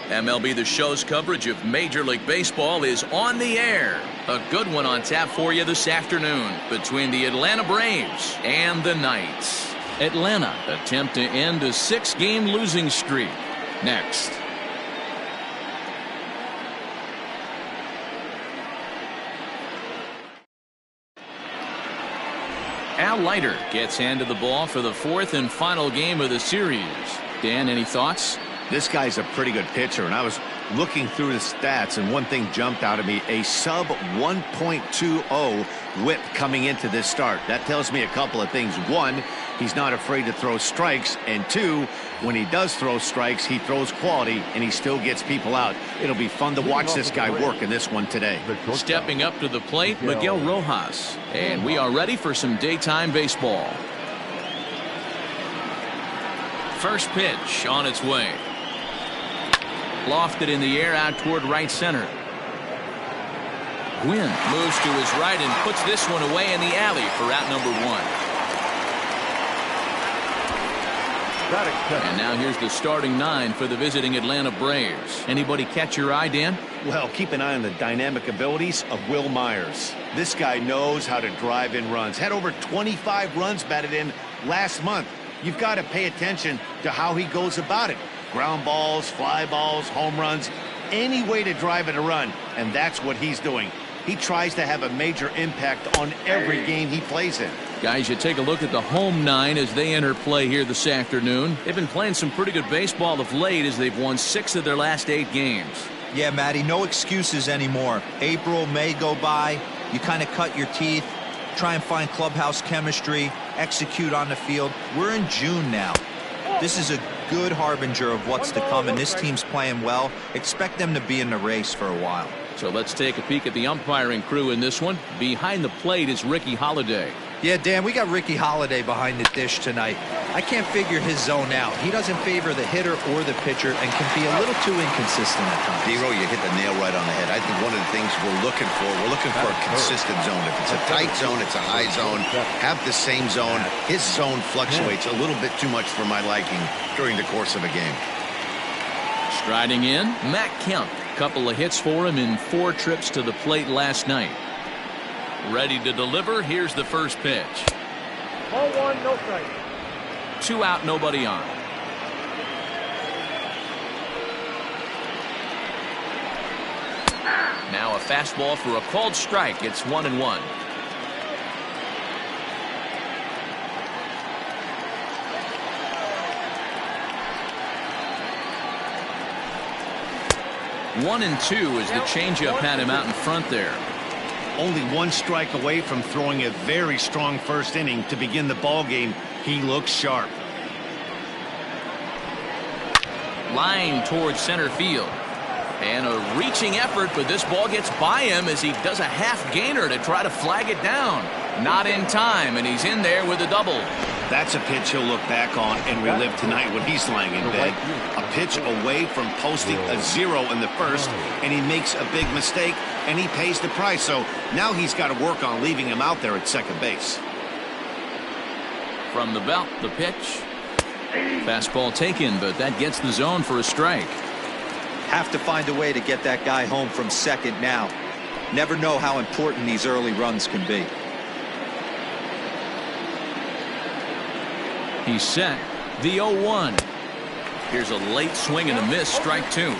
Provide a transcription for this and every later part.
MLB the Show's coverage of Major League Baseball is on the air. A good one on tap for you this afternoon between the Atlanta Braves and the Knights. Atlanta attempt to end a 6-game losing streak. Next. Leiter gets handed the ball for the 4th and final game of the series. Dan, any thoughts? This guy's a pretty good pitcher, and I was looking through the stats, and one thing jumped out at me: a sub 1.20 whip coming into this start. That tells me a couple of things. One, he's not afraid to throw strikes, and two, when he does throw strikes, he throws quality, and he still gets people out. It'll be fun to watch this guy work in this one today. Stepping up to the plate, Miguel Rojas, and we are ready for some daytime baseball. First pitch on its way. Lofted in the air out toward right center. Gwynn moves to his right and puts this one away in the alley for out number 1. And now here's the starting 9 for the visiting Atlanta Braves. Anybody catch your eye, Dan? Well, keep an eye on the dynamic abilities of Will Myers. This guy knows how to drive in runs. Had over 25 runs batted in last month. You've got to pay attention to how he goes about it. Ground balls, fly balls, home runs, any way to drive in a run, and that's what he's doing. He tries to have a major impact on every game he plays in. Guys, you take a look at the home 9 as they enter play here this afternoon. They've been playing some pretty good baseball of late as they've won 6 of their last 8 games. Yeah, Matty, no excuses anymore. April, May go by, you kind of cut your teeth, try and find clubhouse chemistry, execute on the field. We're in June now. This is a good harbinger of what's to come, and this team's playing well. Expect them to be in the race for a while. So let's take a peek at the umpiring crew in this one. Behind the plate is Ricky Holiday. Yeah, Dan, we got Ricky Holiday behind the dish tonight. I can't figure his zone out. He doesn't favor the hitter or the pitcher and can be a little too inconsistent at times. Zero, you hit the nail right on the head. I think one of the things we're looking for a consistent zone. If it's a tight zone, it's a high zone. Have the same zone. His zone fluctuates a little bit too much for my liking during the course of a game. Striding in, Matt Kemp. Couple of hits for him in 4 trips to the plate last night. Ready to deliver. Here's the first pitch. Ball 1, no strike. 2 out, nobody on. Now a fastball for a called strike. It's 1-1. One and 2 as the changeup had him out in front there. Only 1 strike away from throwing a very strong first inning to begin the ball game. He looks sharp. Line towards center field. And a reaching effort, but this ball gets by him as he does a half gainer to try to flag it down. Not in time, and he's in there with a double. That's a pitch he'll look back on and relive tonight when he's lying in bed. A pitch away from posting a 0 in the first, and he makes a big mistake, and he pays the price. So now he's got to work on leaving him out there at second base. From the belt, the pitch. Fastball taken, but that gets the zone for a strike. Have to find a way to get that guy home from second now. Never know how important these early runs can be. He's set. The 0-1. Here's a late swing and a miss. Strike 2.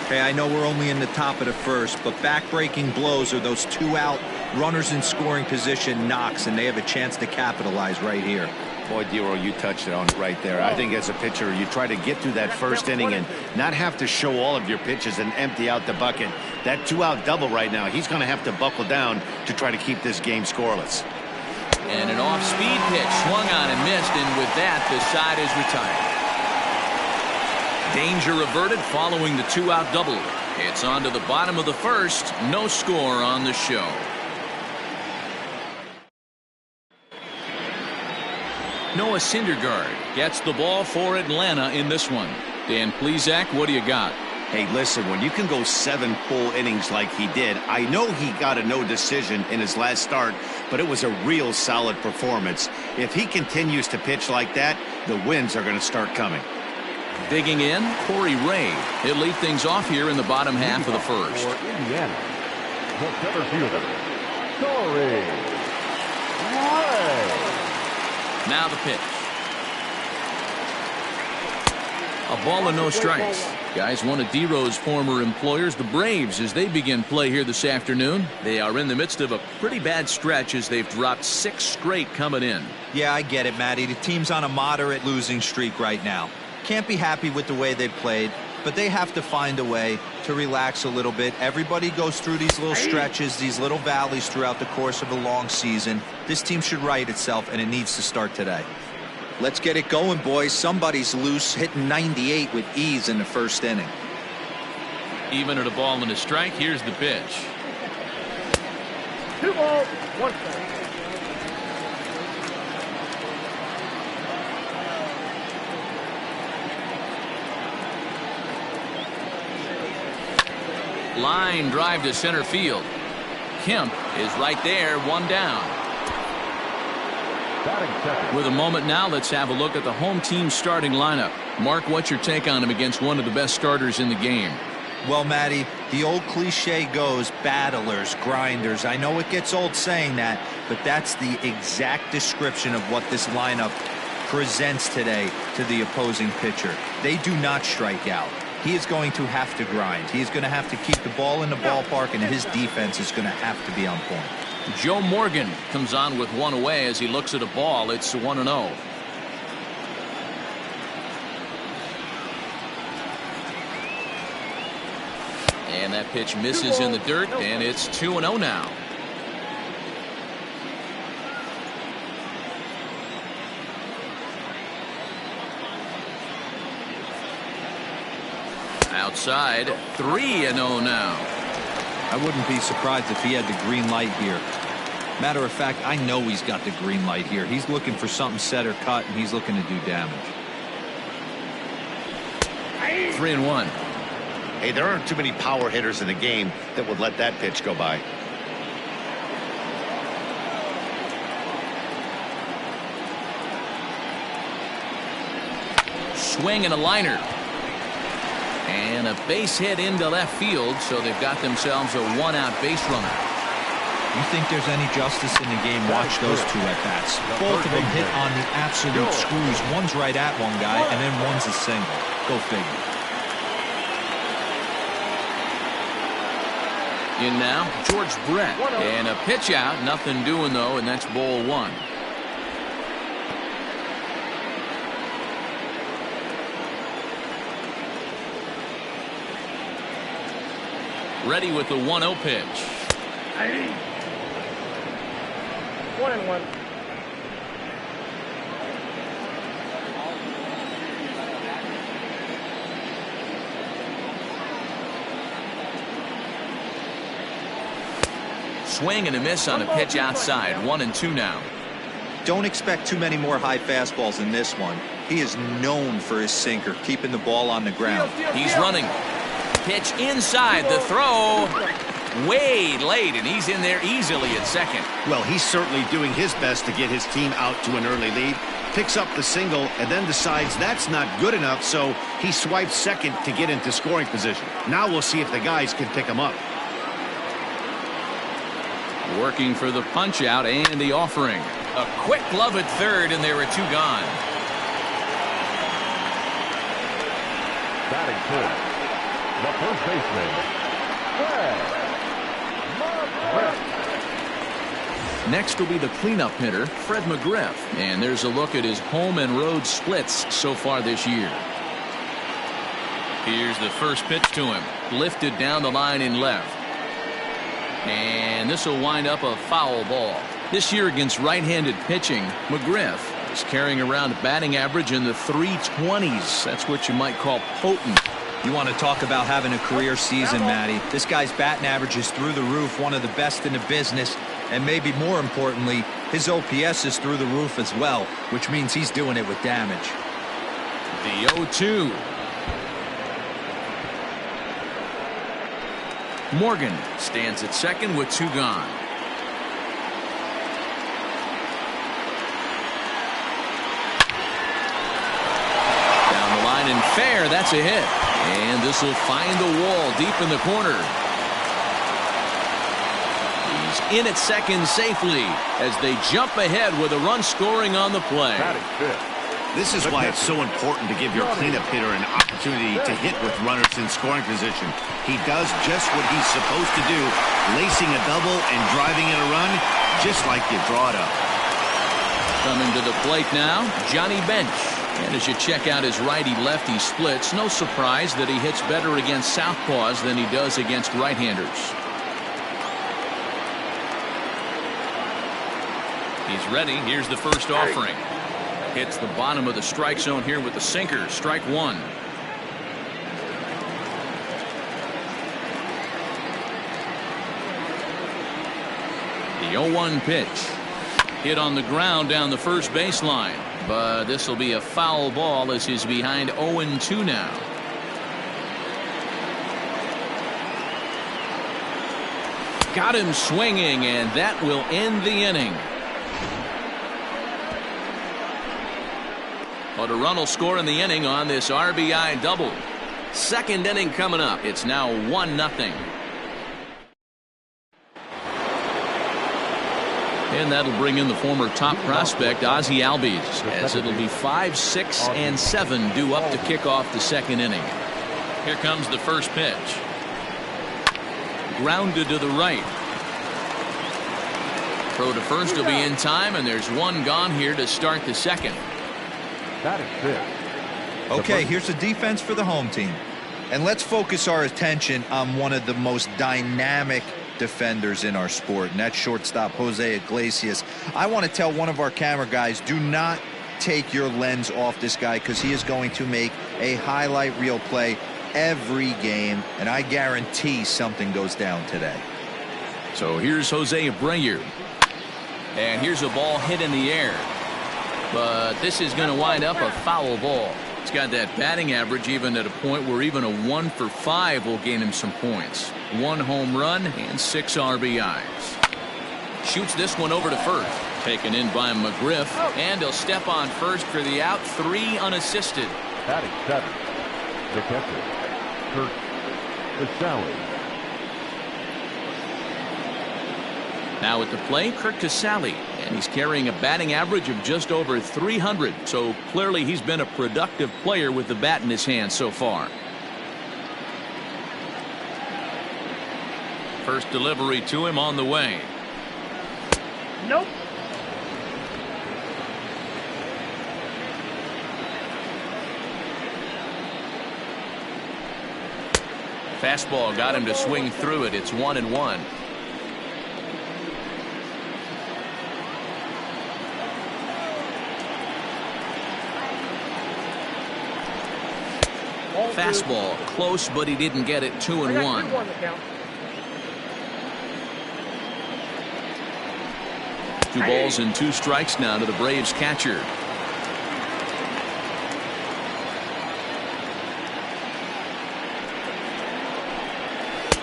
Hey, I know we're only in the top of the first, but back-breaking blows are those 2 out runners in scoring position knocks, and they have a chance to capitalize right here. Boy, Dero, you touched it on right there. I think as a pitcher, you try to get through that first inning and not have to show all of your pitches and empty out the bucket. That 2-out double right now, he's going to have to buckle down to try to keep this game scoreless. And an off-speed pitch swung on and missed, and with that, the side is retired. Danger averted following the 2-out double. It's on to the bottom of the first. No score on the show. Noah Syndergaard gets the ball for Atlanta in this one. Dan Plesac, what do you got? Hey, listen, when you can go 7 full innings like he did, I know he got a no decision in his last start, but it was a real solid performance. If he continues to pitch like that, the wins are going to start coming. Digging in, Corey Ray. He'll lead things off here in the bottom half of the first. For Indiana, the center fielder, Corey Ray. Now the pitch. A ball and no strikes. Guys, one of D-Row's former employers, the Braves, as they begin play here this afternoon. They are in the midst of a pretty bad stretch as they've dropped 6 straight coming in. Yeah, I get it, Matty. The team's on a moderate losing streak right now. Can't be happy with the way they played, but they have to find a way to relax a little bit. Everybody goes through these little stretches, these little valleys throughout the course of a long season. This team should right itself, and it needs to start today. Let's get it going, boys. Somebody's loose, hitting 98 with ease in the first inning. Even at a ball and a strike, here's the pitch. 2 balls, 1 strike. Line drive to center field. Kemp is right there, 1 down. With a moment now, let's have a look at the home team starting lineup. Mark, what's your take on him against one of the best starters in the game? Well, Matty, the old cliche goes battlers, grinders. I know it gets old saying that, but that's the exact description of what this lineup presents today to the opposing pitcher. They do not strike out. He is going to have to grind. He is going to have to keep the ball in the ballpark, and his defense is going to have to be on point. Joe Morgan comes on with 1 away as he looks at a ball. It's 1-0. And that pitch misses in the dirt, and it's 2-0 now. Outside, 3-0 now. I wouldn't be surprised if he had the green light here. Matter of fact, I know he's got the green light here. He's looking for something set or cut, and he's looking to do damage. 3-1. Hey, there aren't too many power hitters in the game that would let that pitch go by. Swing and a liner. And a base hit into left field, so they've got themselves a 1-out base runner. You think there's any justice in the game? Watch those 2 at-bats. Both of them hit on the absolute screws. One's right at one guy, and then one's a single. Go figure. In now, George Brett. And a pitch out. Nothing doing, though, and that's ball 1. Ready with the 1-0 pitch. 1-1. Swing and a miss on a pitch outside. 1-2 now. Don't expect too many more high fastballs in this one. He is known for his sinker, keeping the ball on the ground. He's running. Pitch inside. The throw way late, and he's in there easily at second. Well, he's certainly doing his best to get his team out to an early lead. Picks up the single and then decides that's not good enough, so he swipes second to get into scoring position. Now we'll see if the guys can pick him up. Working for the punch out and the offering. A quick glove at third, and there are 2 gone. Batting first, the first baseman, Fred. Next will be the cleanup hitter, Fred McGriff. And there's a look at his home and road splits so far this year. Here's the first pitch to him. Lifted down the line in left. And this will wind up a foul ball. This year against right-handed pitching, McGriff is carrying around a batting average in the 320s. That's what you might call potent. You want to talk about having a career season, Matty. This guy's batting average is through the roof, one of the best in the business. And maybe more importantly, his OPS is through the roof as well, which means he's doing it with damage. The 0-2. Morgan stands at second with 2 gone. Down the line and fair. That's a hit. And this will find the wall deep in the corner. He's in at second safely as they jump ahead with a run scoring on the play. This is why it's so important to give your cleanup hitter an opportunity to hit with runners in scoring position. He does just what he's supposed to do, lacing a double and driving in a run, just like you draw it up. Coming to the plate now, Johnny Bench. And as you check out his righty-lefty splits, no surprise that he hits better against southpaws than he does against right-handers. He's ready. Here's the first offering. Hits the bottom of the strike zone here with the sinker. Strike one. The 0-1 pitch. Hit on the ground down the first baseline. But this will be a foul ball as he's behind 0-2 now. Got him swinging, and that will end the inning. But a run will score in the inning on this RBI double. Second inning coming up. It's now 1-0. And that'll bring in the former top prospect Ozzie Albies, as it'll be 5, 6, and 7 due up to kick off the second inning. Here comes the first pitch. Grounded to the right. Throw to first will be in time, and there's one gone here to start the second. Okay, here's the defense for the home team. And let's focus our attention on one of the most dynamic defenders in our sport, and that's shortstop Jose Iglesias. I want to tell one of our camera guys, do not take your lens off this guy, because he is going to make a highlight reel play every game, and I guarantee something goes down today. So here's Jose Abreu. And here's a ball hit in the air. But this is going to wind up a foul ball. He's got that batting average even at a point where even a 1 for 5 will gain him some points. 1 home run and 6 RBIs. Shoots this one over to first. Taken in by McGriff. And he'll step on first for the out. 3 unassisted. Batting 7, the catcher, Kurt Casale. Now at the plate, Kurt Casale, and he's carrying a batting average of just over 300. So clearly he's been a productive player with the bat in his hand so far. First delivery to him on the way. Nope. Fastball got him to swing through it. It's 1-1. Fastball close, but he didn't get it. 2-1. Two balls and 2 strikes now to the Braves catcher.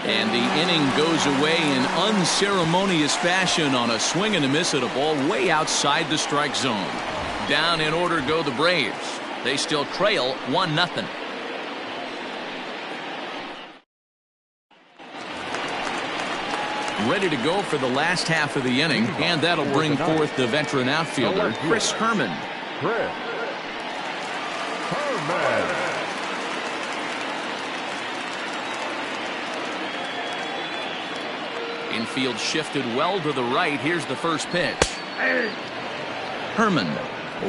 And the inning goes away in unceremonious fashion on a swing and a miss at a ball way outside the strike zone. Down in order go the Braves. They still trail 1-0. Ready to go for the last half of the inning, and that'll bring forth the veteran outfielder, Chris Herman. Infield shifted well to the right. Here's the first pitch. Herman,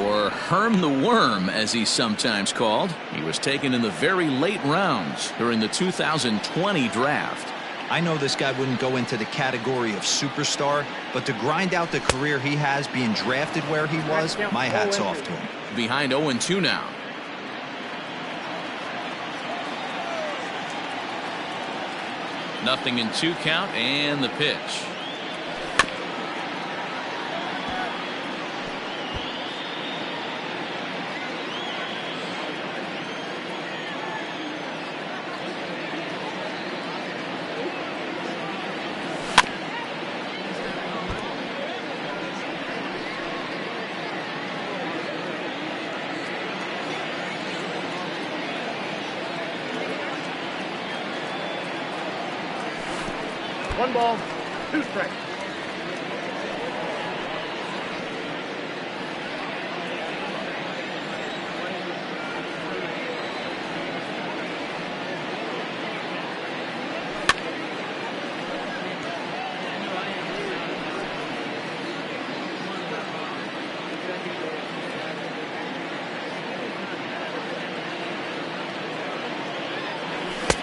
or Herm the Worm as he's sometimes called. He was taken in the very late rounds during the 2020 draft. I know this guy wouldn't go into the category of superstar, but to grind out the career he has being drafted where he was, my hat's off to him. Behind 0-2 now. Nothing in 2 count, and the pitch. 1 ball, 2 strikes.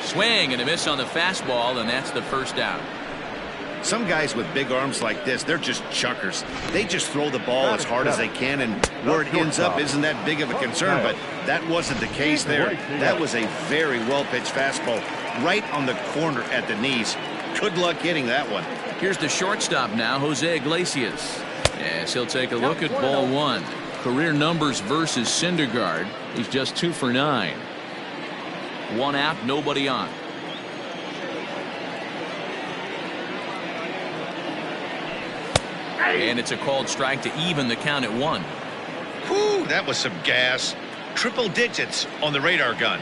Swing and a miss on the fastball, and that's the first out. Some guys with big arms like this, they're just chuckers. They just throw the ball as hard as they can, and where it ends up isn't that big of a concern, but that wasn't the case there. That was a very well-pitched fastball right on the corner at the knees. Good luck hitting that one. Here's the shortstop now, Jose Iglesias. Yes, he'll take a look at ball 1. Career numbers versus Syndergaard. He's just 2 for 9. 1 out, nobody on. And it's a called strike to even the count at 1. Whew, that was some gas. Triple digits on the radar gun.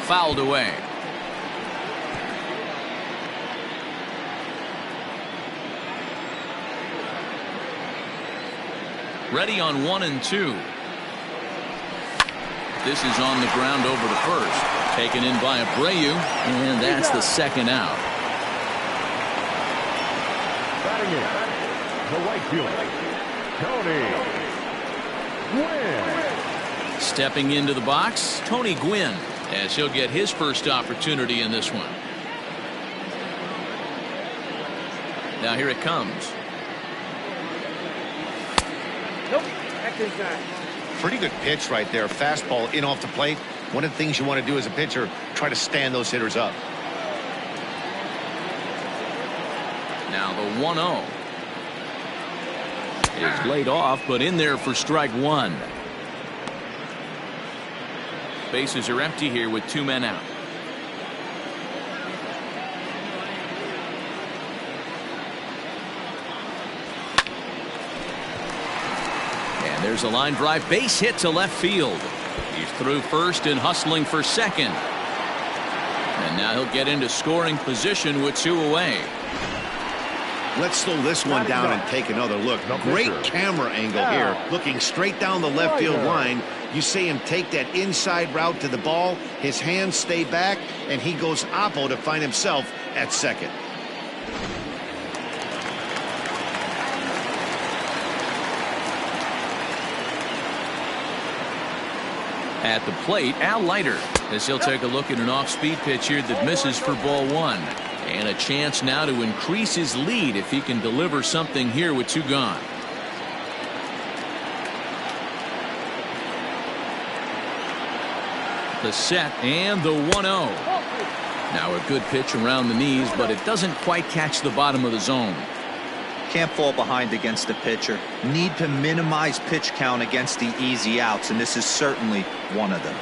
Fouled away. Ready on 1 and 2. This is on the ground over to first. Taken in by Abreu, and that's the second out. Batting in, the right fielder, Tony Gwynn. Stepping into the box, Tony Gwynn, as he'll get his first opportunity in this one. Now here it comes. Nope, that's inside. Pretty good pitch right there. Fastball in off the plate. One of the things you want to do as a pitcher, try to stand those hitters up. Now the 1-0 is laid off, but in there for strike 1. Bases are empty here with 2 men out. And there's a line drive base hit to left field. He's through first and hustling for second. And now he'll get into scoring position with 2 away. Let's slow this one down and take another look. Great camera angle here. Looking straight down the left field line. You see him take that inside route to the ball. His hands stay back, and he goes oppo to find himself at second. At the plate, Leiter, as he'll take a look at an off-speed pitch here that misses for ball 1. And a chance now to increase his lead if he can deliver something here with 2 gone. The set and the 1-0. Now a good pitch around the knees, but it doesn't quite catch the bottom of the zone. Can't fall behind against the pitcher. Need to minimize pitch count against the easy outs, and this is certainly one of them.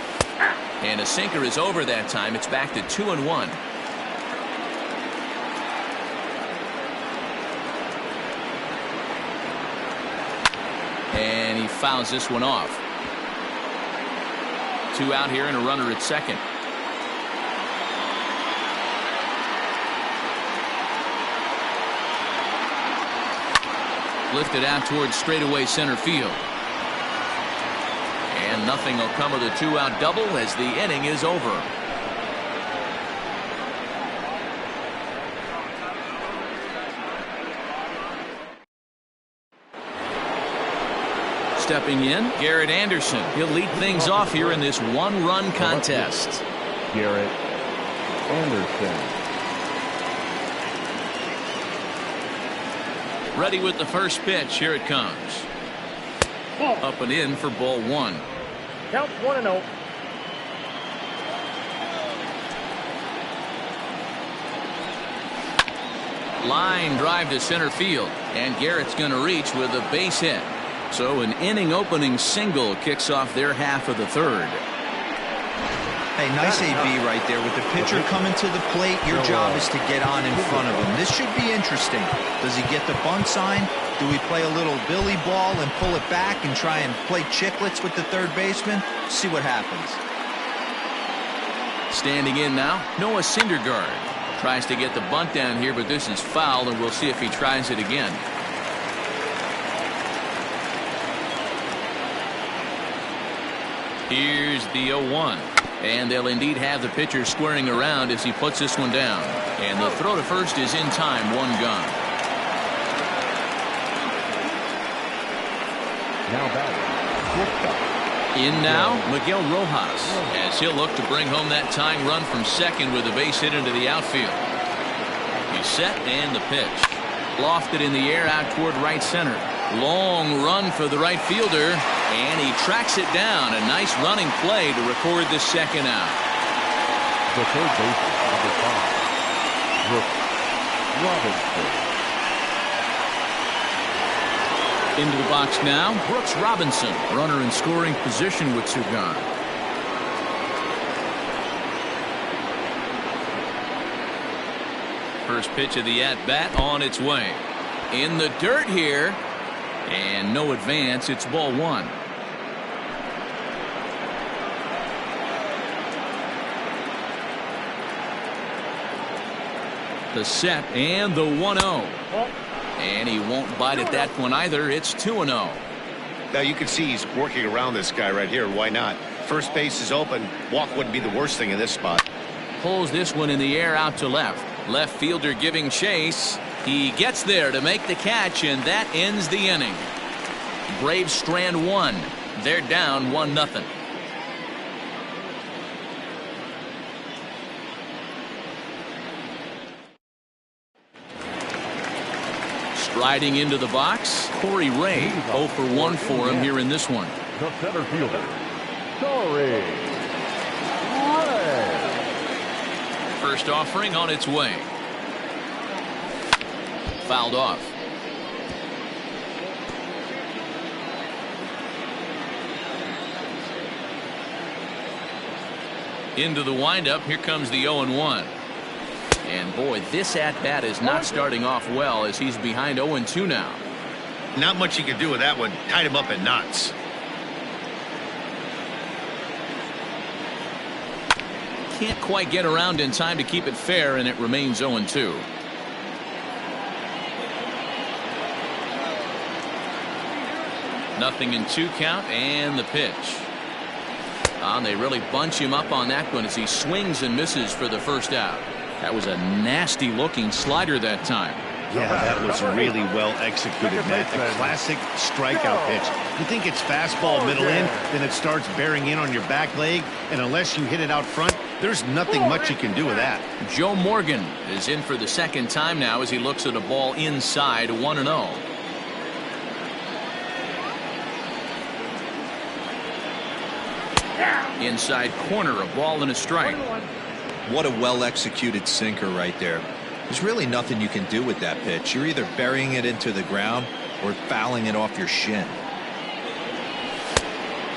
And a sinker is over that time. It's back to 2-1. And he fouls this one off. 2 out here and a runner at second. Lifted out towards straightaway center field. And nothing will come of the 2-out double as the inning is over. Stepping in, Garrett Anderson. He'll lead things off here in this 1-run contest. Garrett Anderson. Ready with the first pitch. Here it comes. Up and in for ball 1. Count 1-0. Line drive to center field, and Garrett's going to reach with a base hit. So an inning opening single kicks off their half of the 3rd. Hey, nice AB right there. With the pitcher coming to the plate, your job is to get on in front of him. This should be interesting. Does he get the bunt sign? Do we play a little billy ball and pull it back and try and play chicklets with the third baseman? See what happens. Standing in now, Noah Syndergaard. Tries to get the bunt down here, but this is foul, and we'll see if he tries it again. Here's the 0-1. And they'll indeed have the pitcher squaring around as he puts this one down. And the throw to first is in time, one gone. Now batting. In now, Miguel Rojas, as he'll look to bring home that tying run from second with a base hit into the outfield. He's set and the pitch. Lofted in the air out toward right center. Long run for the right fielder, and he tracks it down. A nice running play to record the second out. The third baseman, number 5, Brooks Robinson. Into the box now, Brooks Robinson, runner in scoring position with two gone. First pitch of the at-bat on its way. In the dirt here, and no advance. It's ball one. The set and the 1-0. And he won't bite at that one either. It's 2-0. Now you can see he's working around this guy right here. Why not? First base is open. Walk wouldn't be the worst thing in this spot. Pulls this one in the air out to left. Left fielder giving chase. He gets there to make the catch, and that ends the inning. Braves strand one. They're down 1-0. Striding into the box, Corey Ray. 0 for 1 for him here in this one. The center fielder, Corey Ray. First offering on its way. Fouled off. Into the windup. Here comes the 0-1. And boy, this at-bat is not starting off well as he's behind 0-2 now. Not much he could do with that one. Tied him up in knots. Can't quite get around in time to keep it fair, and it remains 0-2. Nothing in 2 count, and the pitch. They really bunch him up on that one as he swings and misses for the first out. That was a nasty looking slider that time. Yeah, that was really well executed, Matt. A classic strikeout pitch. You think it's fastball middle in, then it starts bearing in on your back leg, and unless you hit it out front, there's nothing much you can do with that. Joe Morgan is in for the second time now as he looks at a ball inside 1-0. Inside corner, a ball and a strike. What a well-executed sinker right there. There's really nothing you can do with that pitch. You're either burying it into the ground or fouling it off your shin.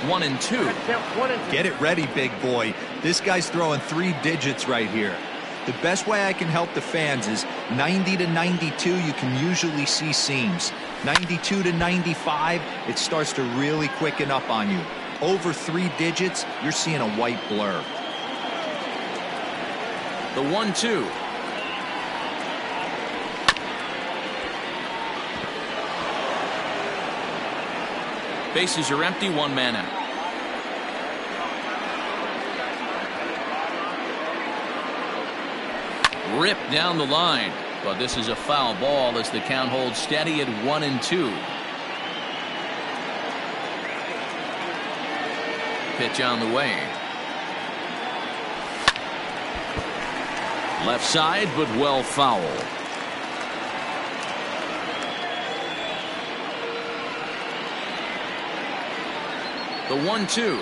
1-2. Get it ready, big boy. This guy's throwing 3 digits right here. The best way I can help the fans is 90 to 92, you can usually see seams. 92 to 95, it starts to really quicken up on you. Over 3 digits, you're seeing a white blur. The 1-2. Bases are empty, 1 man out. Ripped down the line, but this is a foul ball as the count holds steady at 1-2. Pitch on the way. Left side, but well foul. The 1-2.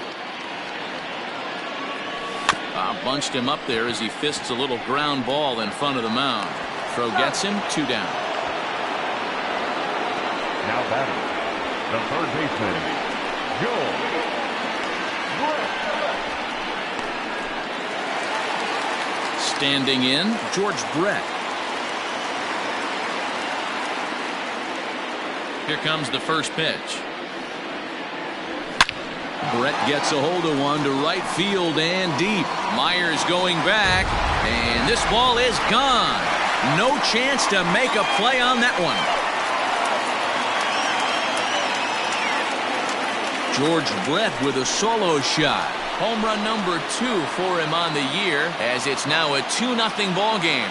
Bunched him up there as he fists a little ground ball in front of the mound. Throw gets him, 2 down. Now batting, the third baseman, Joe. Standing in, George Brett. Here comes the first pitch. Brett gets a hold of one to right field and deep. Myers going back, and this ball is gone. No chance to make a play on that one. George Brett with a solo shot. Home run number 2 for him on the year, as it's now a 2-0 ball game.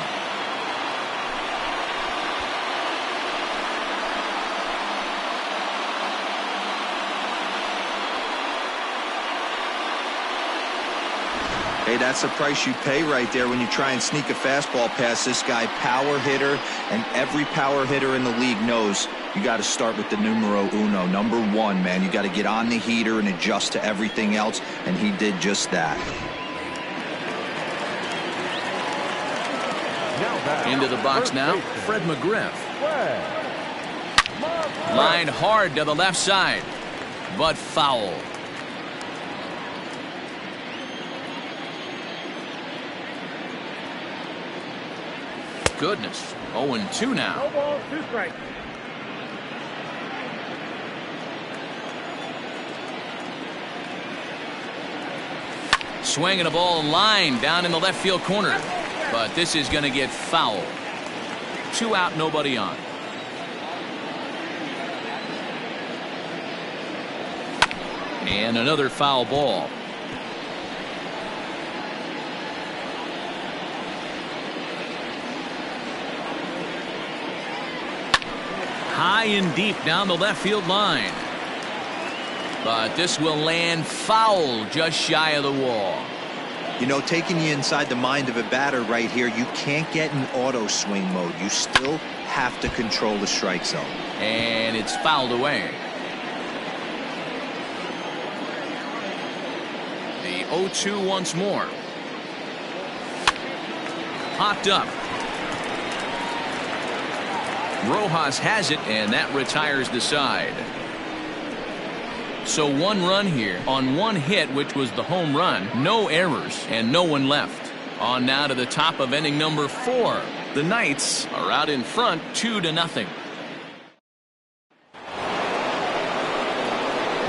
Hey, that's the price you pay right there when you try and sneak a fastball past this guy. Power hitter, and every power hitter in the league knows you got to start with the numero uno, number 1, man. You got to get on the heater and adjust to everything else, and he did just that. Into the box now, Fred McGriff. Line hard to the left side, but foul. Goodness, 0-2 now. No balls, 2 strikes. Swinging a ball line down in the left field corner, but this is going to get foul. 2 out, nobody on. And another foul ball. High and deep down the left field line. But this will land foul just shy of the wall. You know, taking you inside the mind of a batter right here, you can't get in auto swing mode. You still have to control the strike zone. And it's fouled away. The 0-2 once more. Popped up. Rojas has it, and that retires the side. So 1 run here on 1 hit, which was the home run. No errors and no one left. On now to the top of inning number 4. The Knights are out in front 2-0.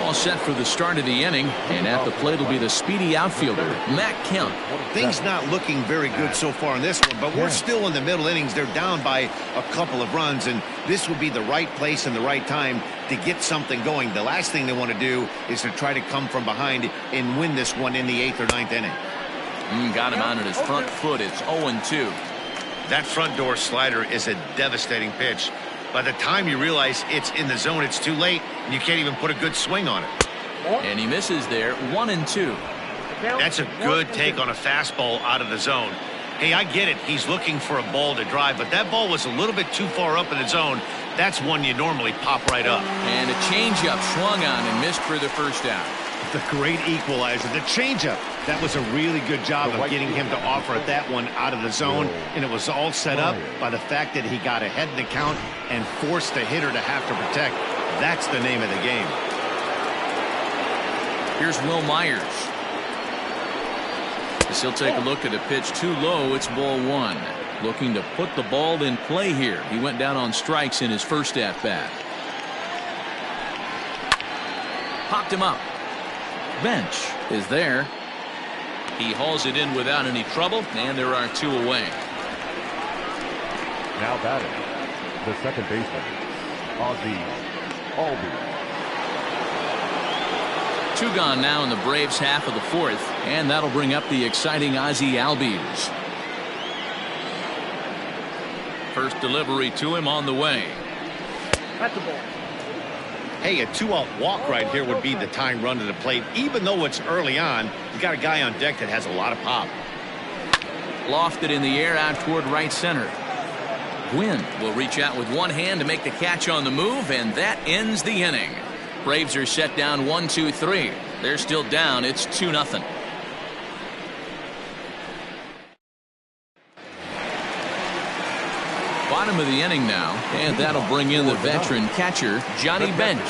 All set for the start of the inning, and at the plate will be the speedy outfielder, Matt Kemp. Things not looking very good so far in this one, but we're still in the middle innings. They're down by a couple of runs, and this would be the right place and the right time to get something going. The last thing they want to do is to try to come from behind and win this one in the 8th or 9th inning. Got him on at his front foot. It's 0-2. That front door slider is a devastating pitch. By the time you realize it's in the zone, it's too late, and you can't even put a good swing on it. And he misses there, 1-2. That's a good take on a fastball out of the zone. Hey, I get it. He's looking for a ball to drive, but that ball was a little bit too far up in the zone. That's one you normally pop right up. And a changeup swung on and missed for the first out. The great equalizer, the changeup. That was a really good job of getting him to offer that one out of the zone, and it was all set up by the fact that he got ahead in the count and forced the hitter to have to protect. That's the name of the game. Here's Will Myers. As he'll take a look at a pitch too low. It's ball 1. Looking to put the ball in play here. He went down on strikes in his first at-bat. Popped him up. Bench is there. He hauls it in without any trouble, and there are 2 away. Now batting, the second baseman, Ozzie Albies. 2 gone now in the Braves' half of the 4th, and that'll bring up the exciting Ozzie Albies. First delivery to him on the way. That's the ball. Hey, a 2-out walk right here would be the tying run to the plate. Even though it's early on, you got a guy on deck that has a lot of pop. Lofted in the air out toward right center. Gwynn will reach out with one hand to make the catch on the move, and that ends the inning. Braves are set down 1-2-3. They're still down. It's 2-0. Bottom of the inning now, and that'll bring in the veteran catcher, Johnny Bench.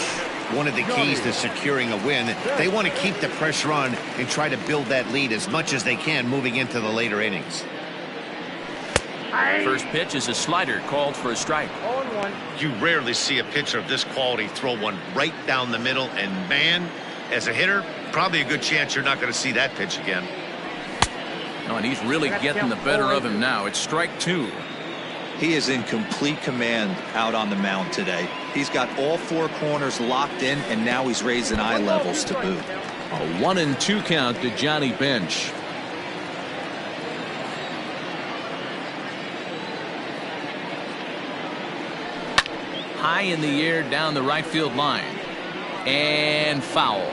One of the keys to securing a win, they want to keep the pressure on and try to build that lead as much as they can moving into the later innings. First pitch is a slider called for a strike. 0-1. You rarely see a pitcher of this quality throw one right down the middle, and man, as a hitter, Probably a good chance you're not going to see that pitch again. Oh, and he's really getting the better of him now. It's strike 2. He is in complete command out on the mound today. He's got all 4 corners locked in, and now he's raising eye levels to boot. A 1-2 count to Johnny Bench. High in the air down the right field line. And foul.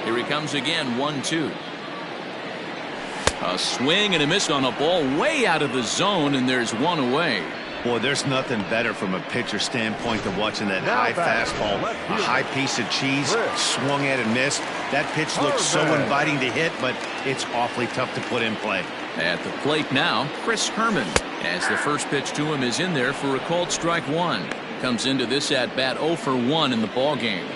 Here he comes again, 1-2. A swing and a miss on a ball way out of the zone, and there's one away. Boy, there's nothing better from a pitcher standpoint than watching that high fastball, a high piece of cheese, swung at and missed. That pitch looks so inviting to hit, but it's awfully tough to put in play. At the plate now, Chris Herman, as the first pitch to him is in there for a called strike 1. Comes into this at bat 0 for 1 in the ball game.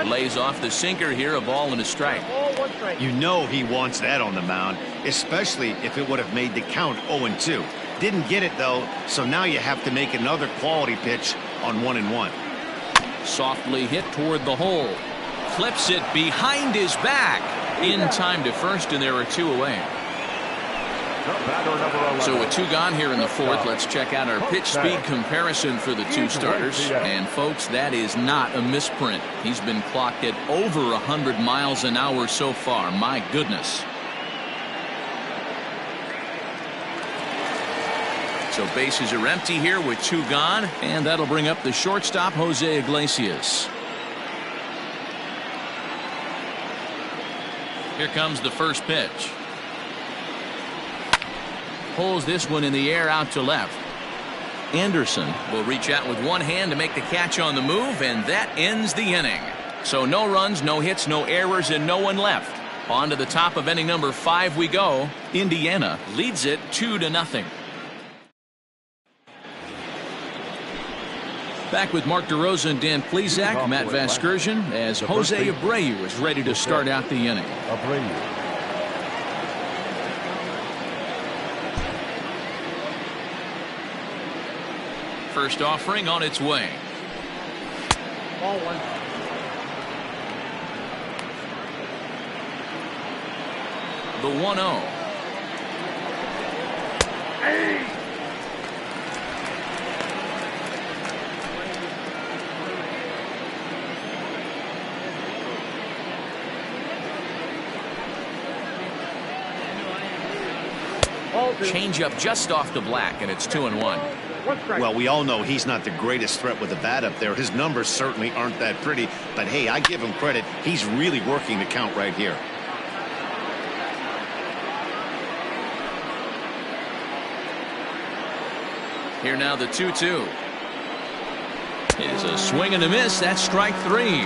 Lays off the sinker here, a ball and a strike. You know he wants that on the mound, especially if it would have made the count 0-2. Didn't get it though, so now you have to make another quality pitch on 1-1. Softly hit toward the hole. Clips it behind his back. In time to first, and there are 2 away. So with 2 gone here in the 4th, let's check out our pitch speed comparison for the 2 starters. And folks, that is not a misprint. He's been clocked at over 100 miles an hour so far. My goodness. So bases are empty here with 2 gone, and that'll bring up the shortstop, Jose Iglesias. Here comes the first pitch. Pulls this one in the air out to left. Anderson will reach out with one hand to make the catch on the move, and that ends the inning. So no runs, no hits, no errors, and no one left. On to the top of inning number 5 we go. Indiana leads it 2-0. Back with Mark DeRosa and Dan Plesac, Matt Vasgersian, as Jose Abreu is ready to start out the inning. First offering on its way. Ball 1. The 1-0. Hey! Change up just off the black, and it's 2-1. Well, we all know he's not the greatest threat with the bat up there. His numbers certainly aren't that pretty, but hey, I give him credit. He's really working the count right here. Here now the 2-2. It is a swing and a miss. That's strike 3.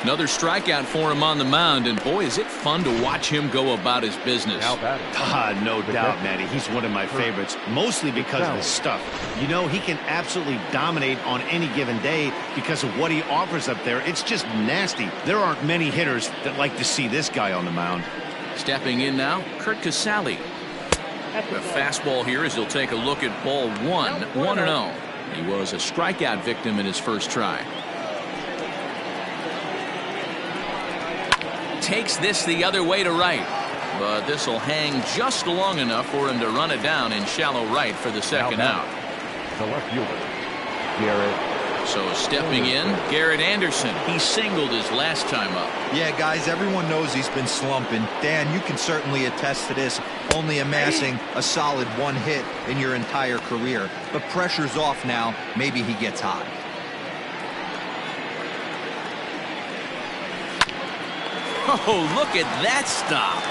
Another strikeout for him on the mound, and boy, is it fun to watch him go about his business. No doubt, Matty. He's one of my favorites, mostly because of his stuff. You know, he can absolutely dominate on any given day because of what he offers up there. It's just nasty. There aren't many hitters that like to see this guy on the mound. Stepping in now, Kurt Casale. The fastball here as he'll take a look at ball 1, 1-0. He was a strikeout victim in his first try. Takes this the other way to right, but this will hang just long enough for him to run it down in shallow right for the second out. The left fielder, Garrett. So stepping in, Garrett Anderson. He singled his last time up. Yeah, guys, everyone knows he's been slumping. Dan, you can certainly attest to this, only amassing a solid 1 hit in your entire career. But pressure's off now. Maybe he gets hot. Oh, look at that stop.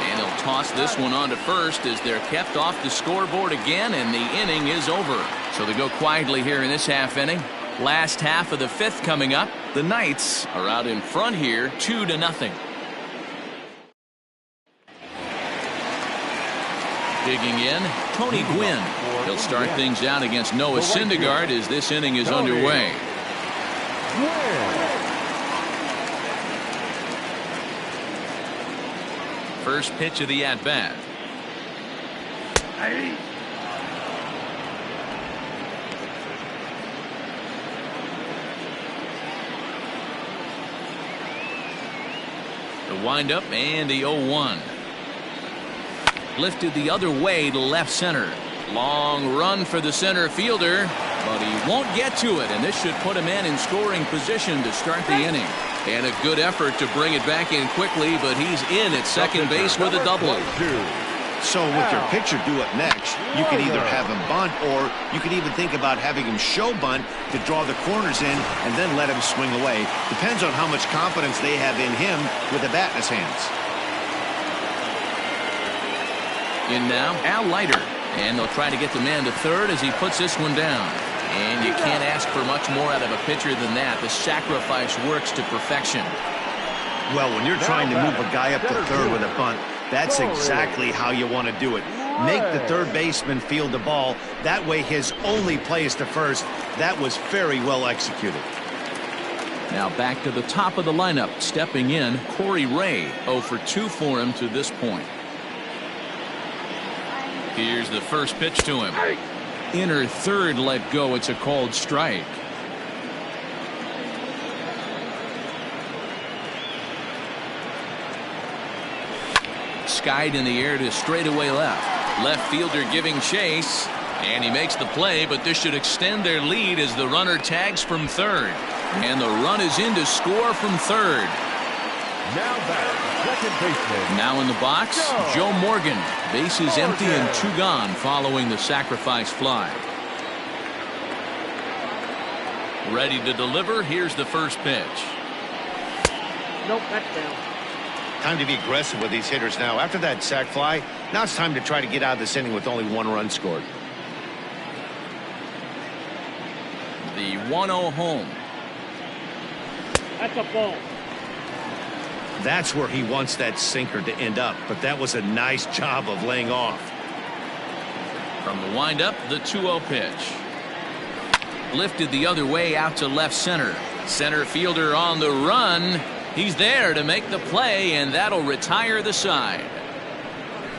And he'll toss this one on to first as they're kept off the scoreboard again, and the inning is over. So they go quietly here in this half inning. Last half of the 5th coming up. The Knights are out in front here, 2-0. Digging in, Tony Gwynn. He'll start things out against Noah Syndergaard as this inning is underway. First pitch of the at-bat. Hey. The windup and the 0-1. Lifted the other way to left center. Long run for the center fielder, but he won't get to it, and this should put him in scoring position to start the inning. And a good effort to bring it back in quickly, but he's in at second base with a double. So with your pitcher do it next, you can either have him bunt, or you could even think about having him show bunt to draw the corners in and then let him swing away. Depends on how much confidence they have in him with the bat in his hands. In now, Leiter. And they'll try to get the man to third as he puts this one down. And you can't ask for much more out of a pitcher than that. The sacrifice works to perfection. Well, when you're trying to move a guy up to third with a bunt, that's exactly how you want to do it. Make the third baseman field the ball. That way his only play is to first. That was very well executed. Now back to the top of the lineup. Stepping in, Corey Ray. 0 for 2 for him to this point. Here's the first pitch to him. Inner third let go. It's a called strike. Skied in the air to straightaway left. Left fielder giving chase. And he makes the play, but this should extend their lead as the runner tags from third. And the run is in to score from third. Now back, second baseman. Now in the box, Joe Morgan. Bases empty and 2 gone following the sacrifice fly. Ready to deliver. Here's the first pitch. Nope, that's down. Time to be aggressive with these hitters now. After that sac fly, now it's time to try to get out of this inning with only 1 run scored. The 1-0 home. That's a ball. That's where he wants that sinker to end up, but that was a nice job of laying off. From the windup, the 2-0 pitch. Lifted the other way out to left center. Center fielder on the run. He's there to make the play, and that'll retire the side.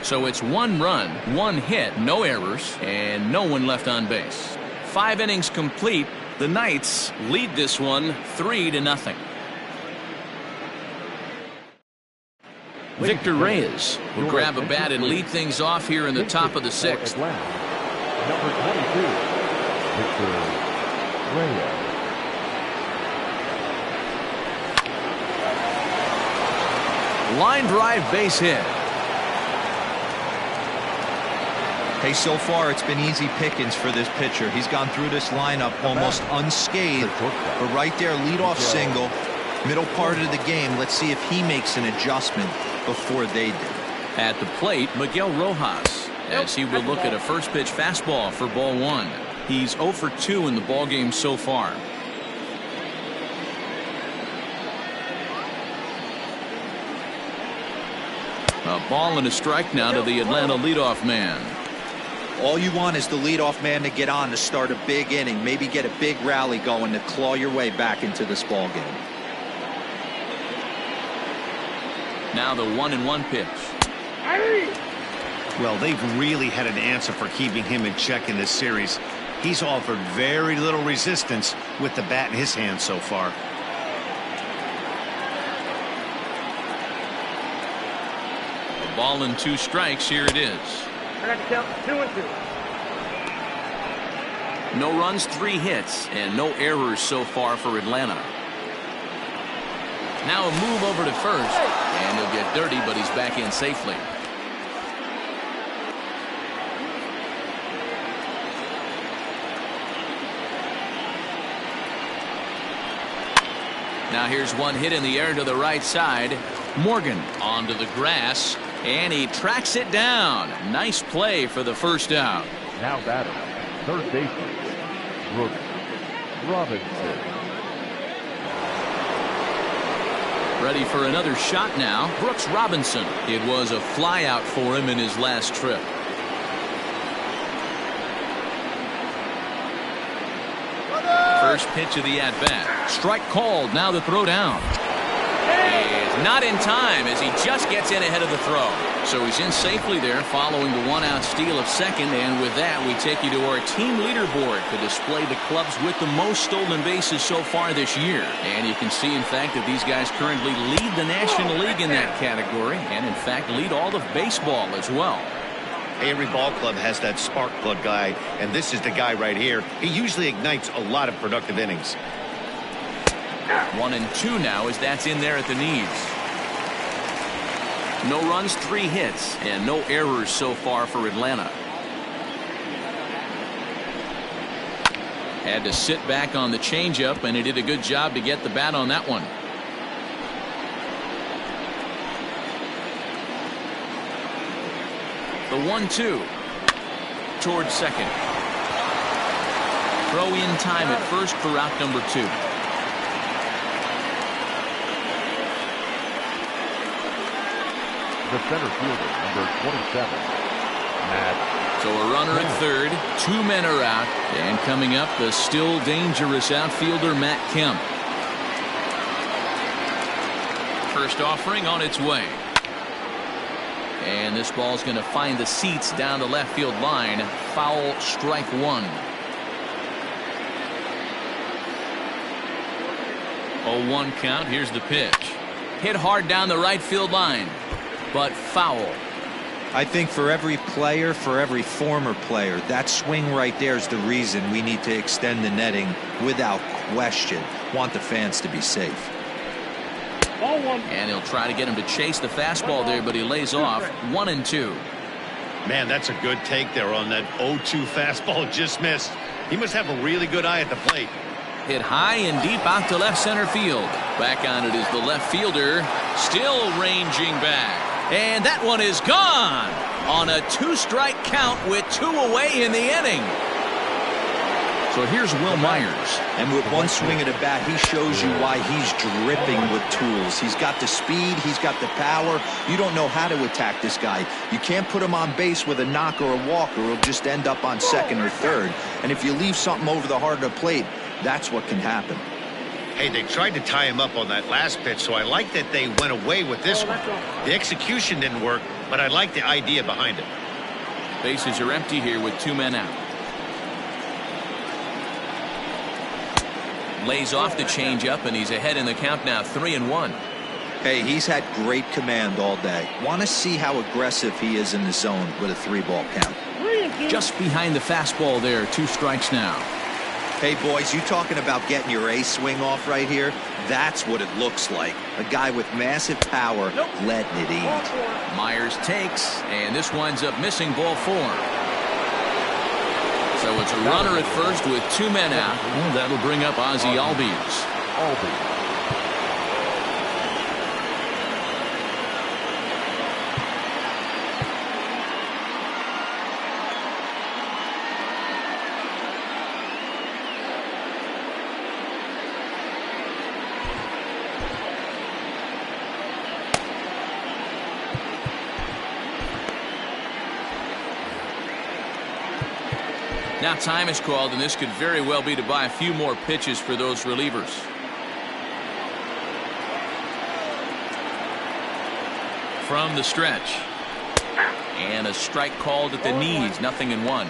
So it's 1 run, 1 hit, no errors, and no one left on base. 5 innings complete. The Knights lead this one 3-0. Victor Reyes will grab a bat and lead things off here in the top of the 6th. Number 22, Victor Reyes. Line drive base hit. Hey, so far it's been easy pickings for this pitcher. He's gone through this lineup almost unscathed, but right there, leadoff single, middle part of the game. Let's see if he makes an adjustment before they do. At the plate, Miguel Rojas, as he will look at a first pitch fastball for ball 1. He's 0 for 2 in the ballgame so far. A ball and a strike now to the Atlanta leadoff man. All you want is the leadoff man to get on to start a big inning, maybe get a big rally going to claw your way back into this ball game. Now the 1-1 pitch. Well, they've really had an answer for keeping him in check in this series. He's offered very little resistance with the bat in his hand so far. A ball and 2 strikes. Here it is. I got to count 2-2. No runs, 3 hits, and no errors so far for Atlanta. Now a move over to first, and he'll get dirty, but he's back in safely. Now here's one hit in the air to the right side. Morgan onto the grass, and he tracks it down. Nice play for the first out. Now batting, third baseman, Brooks Robinson. Ready for another shot now. Brooks Robinson. It was a fly out for him in his last trip. First pitch of the at-bat. Strike called. Now the throw down. Is not in time as he just gets in ahead of the throw. So he's in safely there following the one-out steal of second. And with that, we take you to our team leaderboard to display the clubs with the most stolen bases so far this year. And you can see, in fact, that these guys currently lead the National League in that category and, in fact, lead all of baseball as well. Every ball club has that spark plug guy, and this is the guy right here. He usually ignites a lot of productive innings. 1-2 now as that's in there at the knees. No runs, 3 hits, and no errors so far for Atlanta. Had to sit back on the changeup, and he did a good job to get the bat on that one. The 1-2 towards second. Throw in time at first for out number 2. The center fielder, number 27, Matt. So a runner at third, 2 men are out, and coming up, the still dangerous outfielder Matt Kemp. First offering on its way. And this ball's going to find the seats down the left field line. Foul, strike 1. 0-1 count. Here's the pitch. Hit hard down the right field line, but foul. I think for every player, for every former player, that swing right there is the reason we need to extend the netting without question. Want the fans to be safe. And he'll try to get him to chase the fastball there, but he lays off. 1-2. Man, that's a good take there on that 0-2 fastball. Just missed. He must have a really good eye at the plate. Hit high and deep out to left center field. Back on it is the left fielder, still ranging back. And that one is gone on a 2-strike count with 2 away in the inning. So here's Will Myers. And with one swing of the bat, he shows you why he's dripping with tools. He's got the speed, he's got the power. You don't know how to attack this guy. You can't put him on base with a knock or a walk, or he'll just end up on second or third. And if you leave something over the heart of the plate, that's what can happen. Hey, they tried to tie him up on that last pitch, so I like that they went away with this one. The execution didn't work, but I like the idea behind it. Bases are empty here with 2 men out. Lays off the changeup, and he's ahead in the count now, 3-1. Hey, he's had great command all day. Want to see how aggressive he is in the zone with a 3-ball count. Just behind the fastball there, 2 strikes now. Hey, boys, you talking about getting your ace swing off right here? That's what it looks like. A guy with massive power letting it eat. Myers takes, and this winds up missing ball 4. So it's a runner at first with 2 men out. Well, that'll bring up Ozzie Albies. Now time is called, and this could very well be to buy a few more pitches for those relievers. From the stretch. And a strike called at the knees, 0-1.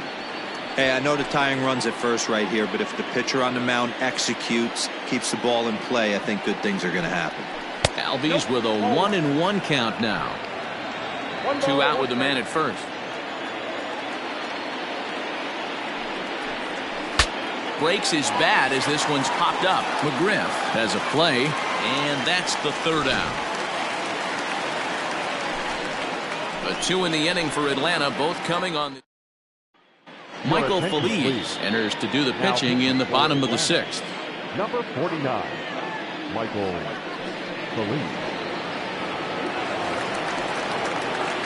Hey, I know the tying run's at first right here, but if the pitcher on the mound executes, keeps the ball in play, I think good things are going to happen. Albies with a 1-1 count now. 2 out with the man at first. Breaks his bat as this one's popped up. McGriff has a play, and that's the 3rd out. A 2 in the inning for Atlanta, both coming on. Michael Feliz enters to do the pitching in the bottom of the 6th. Number 49, Michael Feliz.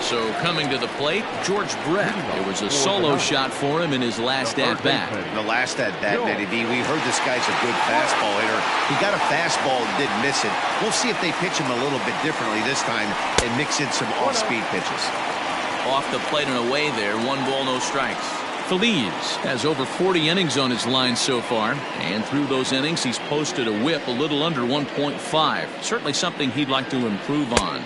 So coming to the plate, George Brett. It was a solo shot for him in his last at-bat. The last at-bat, Eddie D, we heard this guy's a good fastball hitter. He got a fastball and didn't miss it. We'll see if they pitch him a little bit differently this time and mix in some off-speed pitches. Off the plate and away there, 1 ball, no strikes. Feliz has over 40 innings on his line so far, and through those innings he's posted a whip a little under 1.5. Certainly something he'd like to improve on.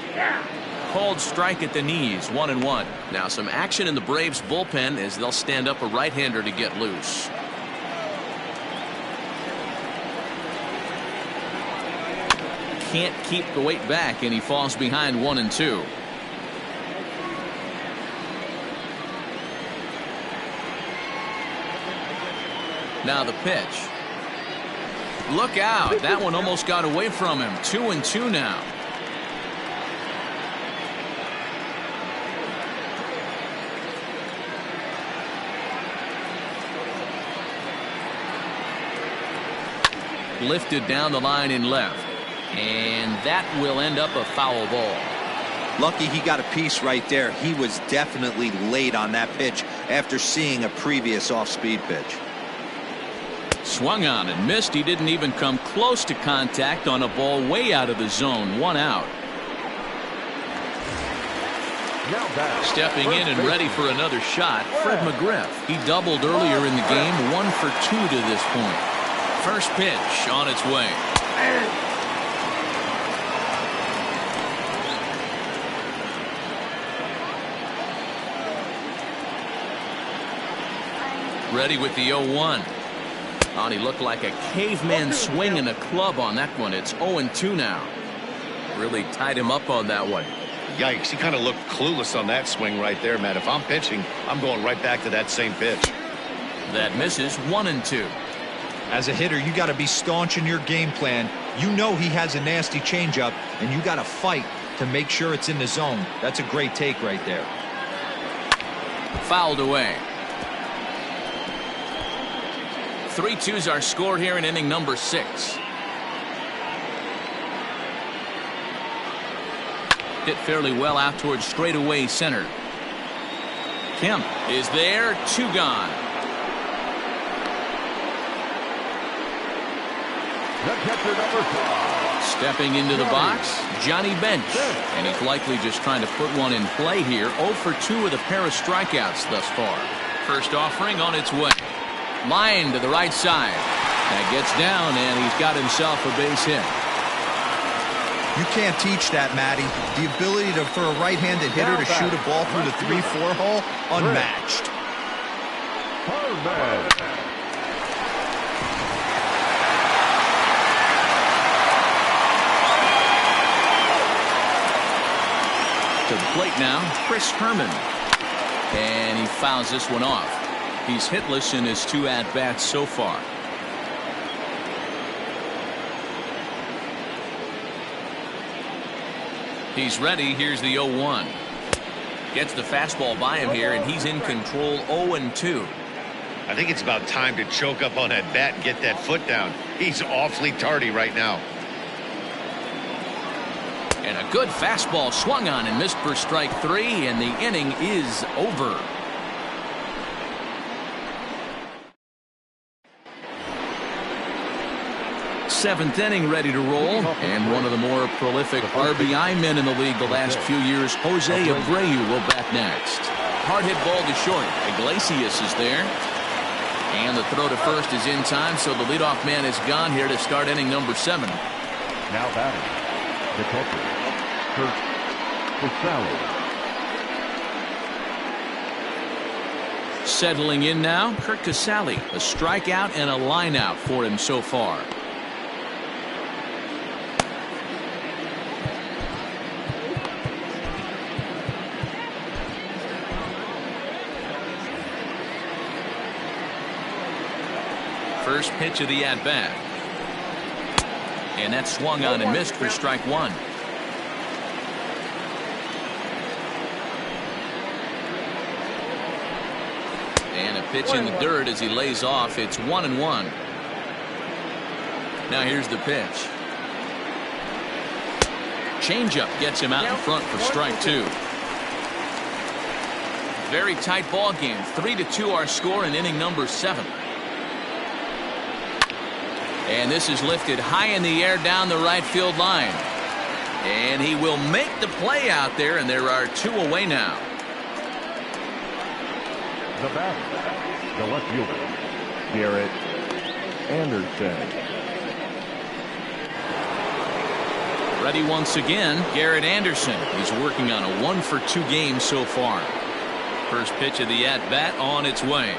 Called strike at the knees, 1-1. Now some action in the Braves bullpen as they'll stand up a right-hander to get loose. Can't keep the weight back, and he falls behind 1-2. Now the pitch. Look out. That one almost got away from him. 2-2 now. Lifted down the line in left. And that will end up a foul ball. Lucky he got a piece right there. He was definitely late on that pitch after seeing a previous off-speed pitch. Swung on and missed. He didn't even come close to contact on a ball way out of the zone. 1 out. Stepping in and ready for another shot, Fred McGriff. He doubled earlier in the game, 1 for 2 to this point. First pitch on its way. Ready with the 0-1. Oh, he looked like a caveman swinging a club on that one. It's 0-2 now. Really tied him up on that one. Yikes, he kind of looked clueless on that swing right there, Matt. If I'm pitching, I'm going right back to that same pitch. That misses. 1-2. As a hitter, you got to be staunch in your game plan. You know he has a nasty changeup, and you got to fight to make sure it's in the zone. That's a great take right there. Fouled away. 3-2's our score here in inning number 6. Hit fairly well out towards straightaway center. Kemp is there. 2 gone. The catcher, number 5. Stepping into the box, Johnny Bench. And he's likely just trying to put one in play here. 0 for 2 with a pair of strikeouts thus far. First offering on its way. Line to the right side. That gets down, and he's got himself a base hit. You can't teach that, Matty. The ability for a right-handed hitter to shoot a ball through the 3-4 hole, unmatched. To the plate now, Chris Herman. And he fouls this one off. He's hitless in his 2 at-bats so far. He's ready. Here's the 0-1. Gets the fastball by him here, and he's in control. 0-2. I think it's about time to choke up on that bat and get that foot down. He's awfully tardy right now. And a good fastball swung on and missed for strike 3, and the inning is over. Seventh inning ready to roll, and one of the more prolific RBI men in the league the last few years, Jose Abreu, will bat next. Hard hit ball to short. Iglesias is there, and the throw to first is in time, so the leadoff man is gone here to start inning number 7. Now batting, the catcher, Kurt Casale. Settling in now, Kurt Casale. A strikeout and a line out for him so far. First pitch of the at-bat. And that swung on and missed for strike 1. And a pitch in the dirt as he lays off. It's 1-1. Now here's the pitch. Changeup gets him out in front for strike 2. Very tight ball game. 3-2 our score in inning number 7. And this is lifted high in the air down the right field line. And he will make the play out there, and there are 2 away now. The batter, the left fielder, Garrett Anderson. Ready once again, Garrett Anderson. He's working on a 1-for-2 game so far. First pitch of the at-bat on its way.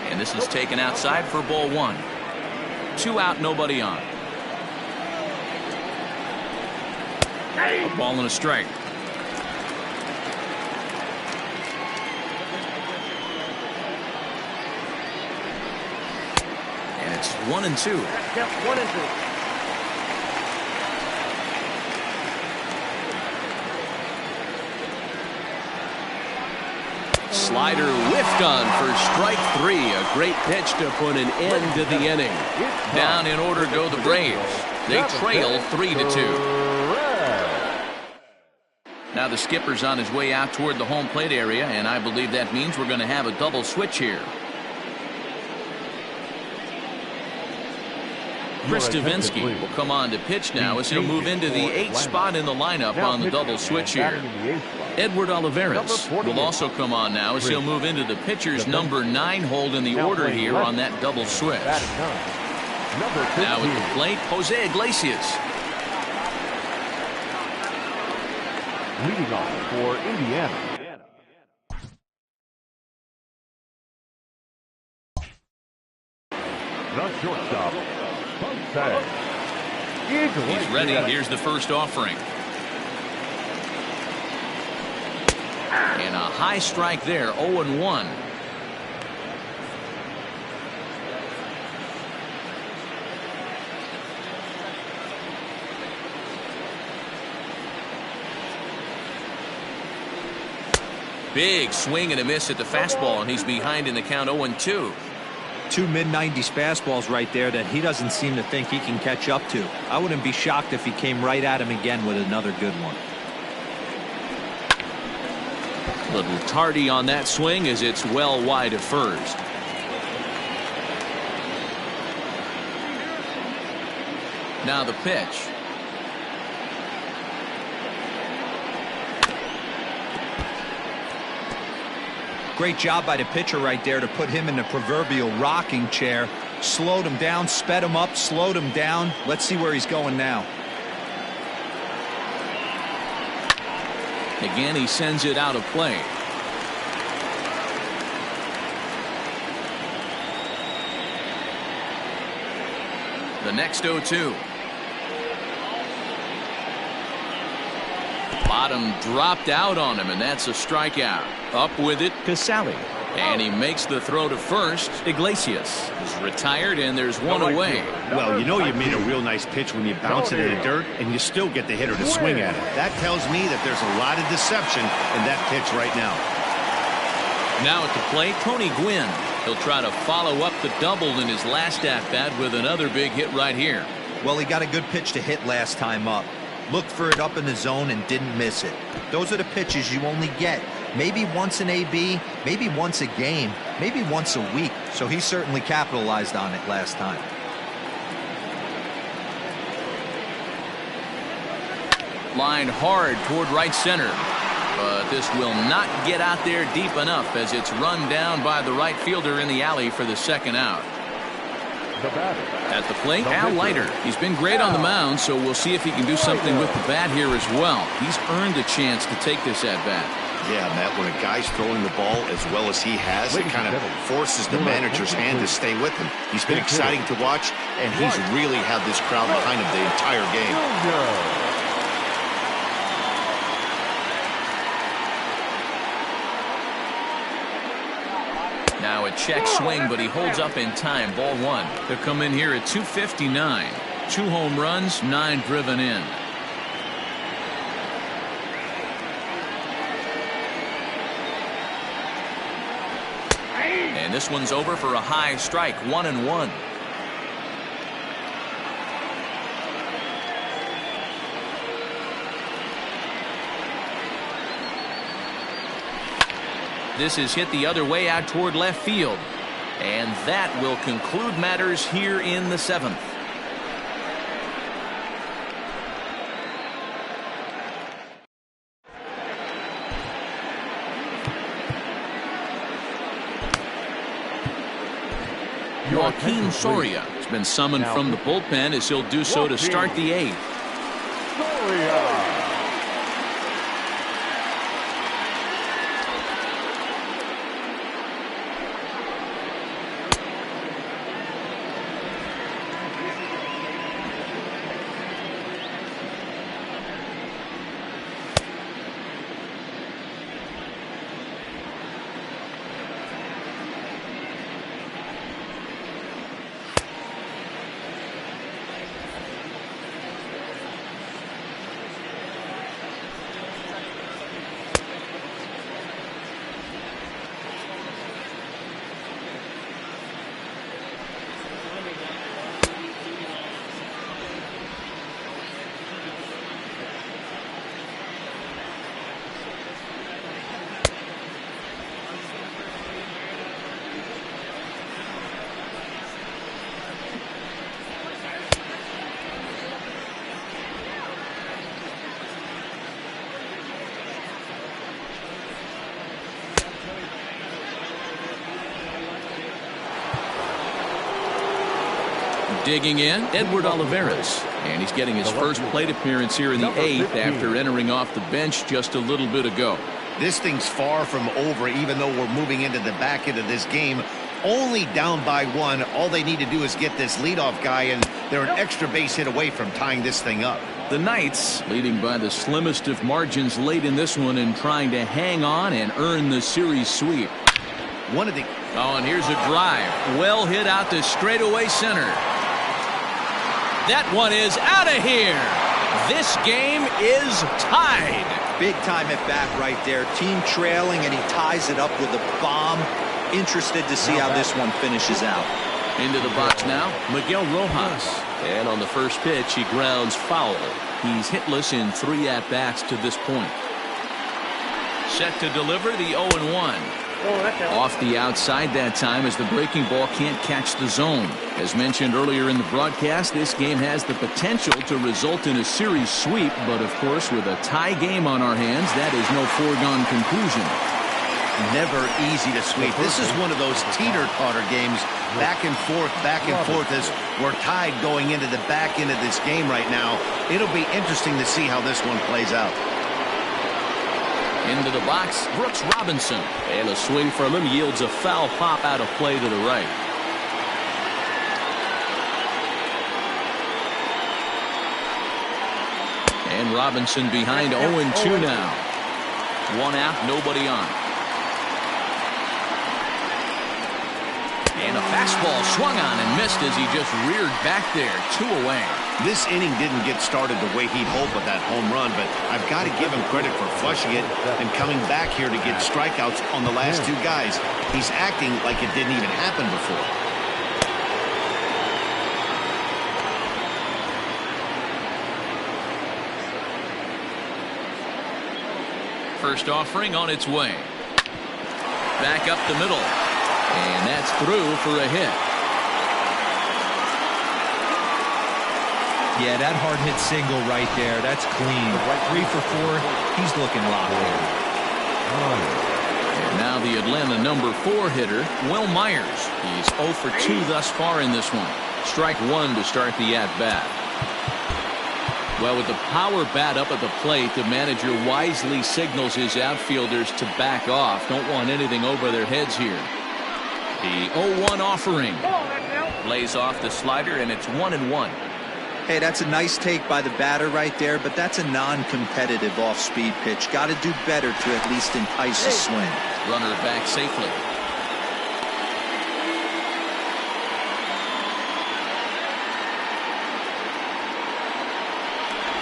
And this is taken outside for ball 1. 2 out, nobody on. A ball and a strike. And it's 1-2. Yep, 1-2. Slider whiffed on for strike 3. A great pitch to put an end to the inning. Down in order go the Braves. They trail 3-2. Now the skipper's on his way out toward the home plate area, and I believe that means we're going to have a double switch here. Chris Stavinsky will come on to pitch now as he'll move into the 8th spot in the lineup on the double switch here. Edward Olivares will also come on now as he'll move into the pitcher's number 9 hold in the order here on that double switch. Now at the plate, Jose Iglesias. Leading off for Indiana, the shortstop, He's ready. Here's the first offering. And a high strike there, 0-1. Big swing and a miss at the fastball, and he's behind in the count 0-2. 2 mid-90s fastballs right there that he doesn't seem to think he can catch up to. I wouldn't be shocked if he came right at him again with another good one. Little tardy on that swing as it's well wide of first. Now the pitch. Great job by the pitcher right there to put him in the proverbial rocking chair. Slowed him down, sped him up, slowed him down. Let's see where he's going now. Again, he sends it out of play. The next 0-2. Bottom dropped out on him, and that's a strikeout. Up with it, Casali. And he makes the throw to first. Iglesias is retired, and there's one away. Well, you know you made a real nice pitch when you bounce it in the dirt and you still get the hitter to swing at it. That tells me that there's a lot of deception in that pitch right now. Now at the plate, Tony Gwynn. He'll try to follow up the double in his last at-bat with another big hit right here. Well, he got a good pitch to hit last time up. Looked for it up in the zone and didn't miss it. Those are the pitches you only get. Maybe once an AB, maybe once a game, maybe once a week. So he certainly capitalized on it last time. Line hard toward right center. But this will not get out there deep enough as it's run down by the right fielder in the alley for the second out. At the plate, Al Leiter. He's been great on the mound, so we'll see if he can do something with the bat here as well. He's earned a chance to take this at-bat. Yeah, Matt, when a guy's throwing the ball as well as he has, it kind of forces the manager's hand to stay with him. He's been exciting to watch, and he's really had this crowd behind him the entire game. Now a check swing, but he holds up in time. Ball 1. They'll come in here at 259. 2 home runs, 9 driven in. And this one's over for a high strike, 1-1. This is hit the other way out toward left field. And that will conclude matters here in the 7th. Joaquin Soria has been summoned from the bullpen as he'll do so to start the 8th. Digging in, Edward Olivares, and he's getting his first plate appearance here in the 8th after entering off the bench just a little bit ago. This thing's far from over, even though we're moving into the back end of this game. Only down by 1. All they need to do is get this leadoff guy, and they're an extra base hit away from tying this thing up. The Knights leading by the slimmest of margins late in this one and trying to hang on and earn the series sweep. Oh, and here's a drive. Well hit out to straightaway center. That one is out of here. This game is tied. Big time at bat right there. Team trailing, and he ties it up with a bomb. Interested to see how this one finishes out. Into the box now, Miguel Rojas. And on the first pitch, he grounds foul. He's hitless in 3 at-bats to this point. Set to deliver the 0-1. Off the outside that time as the breaking ball can't catch the zone. As mentioned earlier in the broadcast, this game has the potential to result in a series sweep, but of course with a tie game on our hands, that is no foregone conclusion. Never easy to sweep. This is one of those teeter-totter games, back and forth as we're tied going into the back end of this game right now. It'll be interesting to see how this one plays out. Into the box, Brooks Robinson. And a swing from him yields a foul pop out of play to the right. And Robinson behind 0-2 now. 1 out, nobody on. And a fastball swung on and missed as he just reared back there. 2 away. This inning didn't get started the way he'd hoped with that home run, but I've got to give him credit for flushing it and coming back here to get strikeouts on the last 2 guys. He's acting like it didn't even happen before. First offering on its way. Back up the middle. And that's through for a hit. Yeah, that hard hit single right there. That's clean. 3 for 4. He's looking locked in. And now the Atlanta number 4 hitter, Will Myers. He's 0 for 2 thus far in this one. Strike 1 to start the at-bat. Well, with the power bat up at the plate, the manager wisely signals his outfielders to back off. Don't want anything over their heads here. The 0-1 offering. Lays off the slider, and it's 1-1. Hey, that's a nice take by the batter right there, but that's a non-competitive off-speed pitch. Got to do better to at least entice a swing. Runner back safely.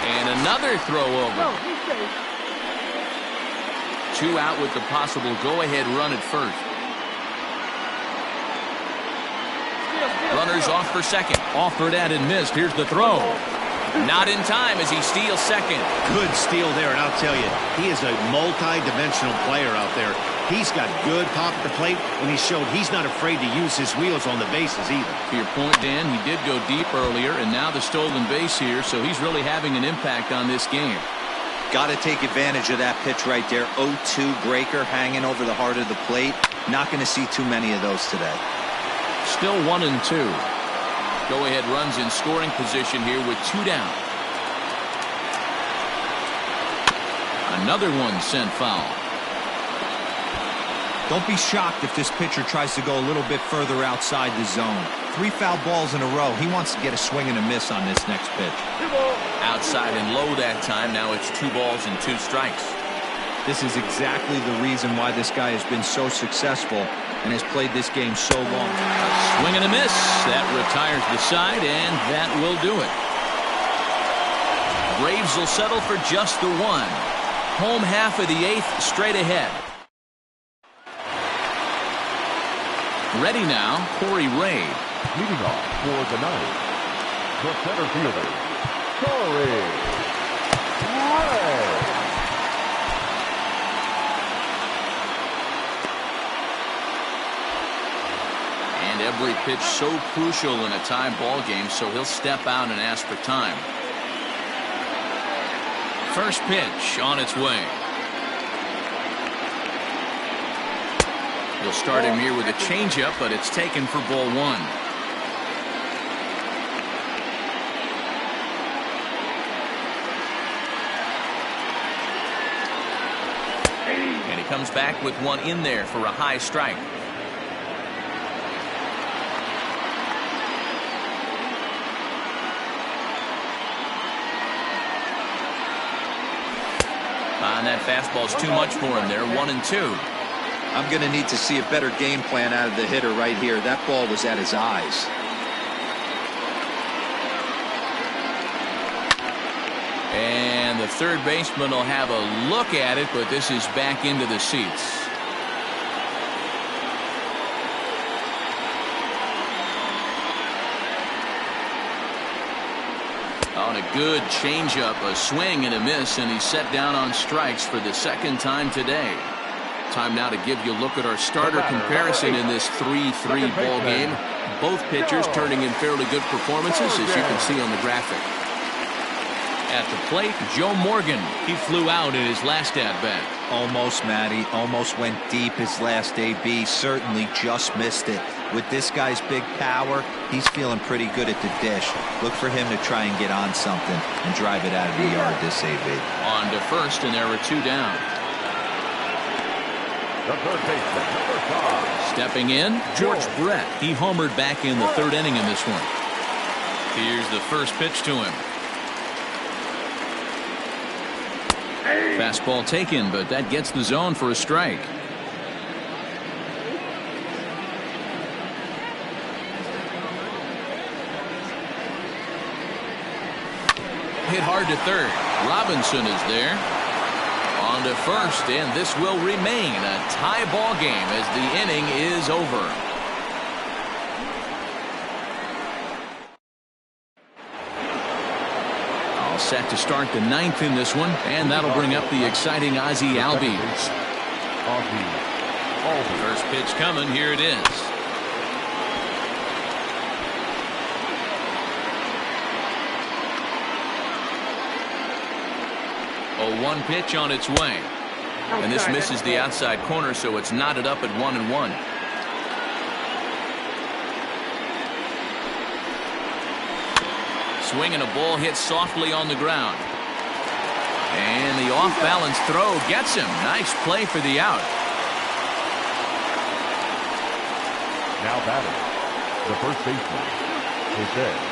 And another throw over. 2 out with the possible go-ahead run at first. Runners off for second. Offered at and missed. Here's the throw. Not in time as he steals second. Good steal there, and I'll tell you, he is a multi-dimensional player out there. He's got good pop at the plate, and he showed he's not afraid to use his wheels on the bases either. To your point, Dan, he did go deep earlier, and now the stolen base here, so he's really having an impact on this game. Got to take advantage of that pitch right there. 0-2 breaker hanging over the heart of the plate. Not going to see too many of those today. Still 1-2. Go-ahead runs in scoring position here with 2 down. Another one sent foul. Don't be shocked if this pitcher tries to go a little bit further outside the zone. 3 foul balls in a row. He wants to get a swing and a miss on this next pitch. Outside and low that time. Now it's 2 balls and 2 strikes. This is exactly the reason why this guy has been so successful and has played this game so long. Swing and a miss. That retires the side, and that will do it. Braves will settle for just the 1. Home half of the 8th straight ahead. Ready now, Corey Ray. Leading off for the ninth, the center fielder, Corey Ray. And every pitch so crucial in a tie ball game, so he'll step out and ask for time. First pitch on its way. He'll start him here with a changeup, but it's taken for ball 1. And he comes back with one in there for a high strike. And that fastball's too much for him there. 1-2. I'm going to need to see a better game plan out of the hitter right here. That ball was at his eyes. And the third baseman will have a look at it, but this is back into the seats. On a good changeup, a swing and a miss, and he's set down on strikes for the 2nd time today. Time now to give you a look at our starter comparison in this 3-3 ball game. Both pitchers turning in fairly good performances, as you can see on the graphic. At the plate, Joe Morgan. He flew out in his last at-bat. Almost, Matty. Almost went deep his last AB. Certainly just missed it. With this guy's big power, he's feeling pretty good at the dish. Look for him to try and get on something and drive it out of the yard this AB. On to first, and there were 2 down. The third baseman, number 5. Stepping in, George Brett. He homered back in the 3rd inning in this one. Here's the first pitch to him. Fastball taken, but that gets the zone for a strike. Hit hard to third. Robinson is there. On to first, and this will remain a tie ball game as the inning is over. All set to start the 9th in this one, and that'll bring up the exciting Ozzie Albies. First pitch coming, here it is. A 1 pitch on its way. And this misses the outside corner, so it's knotted up at 1-1. Swing and a ball hit softly on the ground. And the off-balance throw gets him. Nice play for the out. Now batting, the first baseman.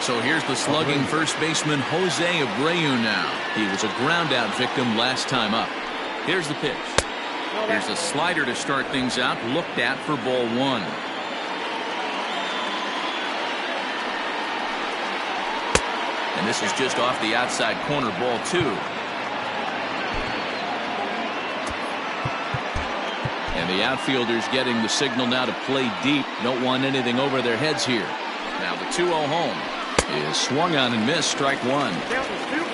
So here's the slugging first baseman Jose Abreu now. He was a ground out victim last time up. Here's the pitch. Here's a slider to start things out, looked at for ball 1. And this is just off the outside corner, ball 2. And the outfielders getting the signal now to play deep. Don't want anything over their heads here. Now the 2-0 home is swung on and missed, strike 1.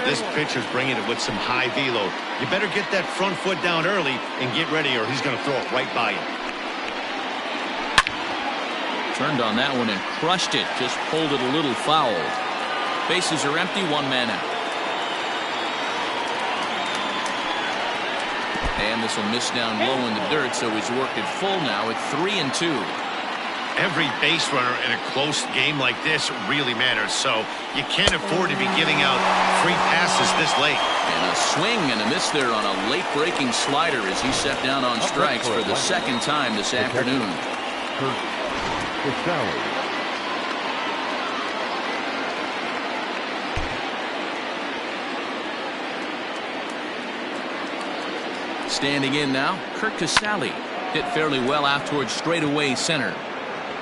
This pitcher's bringing it with some high velo. You better get that front foot down early and get ready, or he's going to throw it right by you. Turned on that one and crushed it. Just pulled it a little foul. Bases are empty, 1 man out. And this will miss down low in the dirt, so he's worked it full now at 3-2. Every base runner in a close game like this really matters, so you can't afford to be giving out free passes this late. And a swing and a miss there on a late-breaking slider as he set down on strikes for the second time this afternoon. Standing in now, Kurt Casale hit fairly well out towards straightaway center.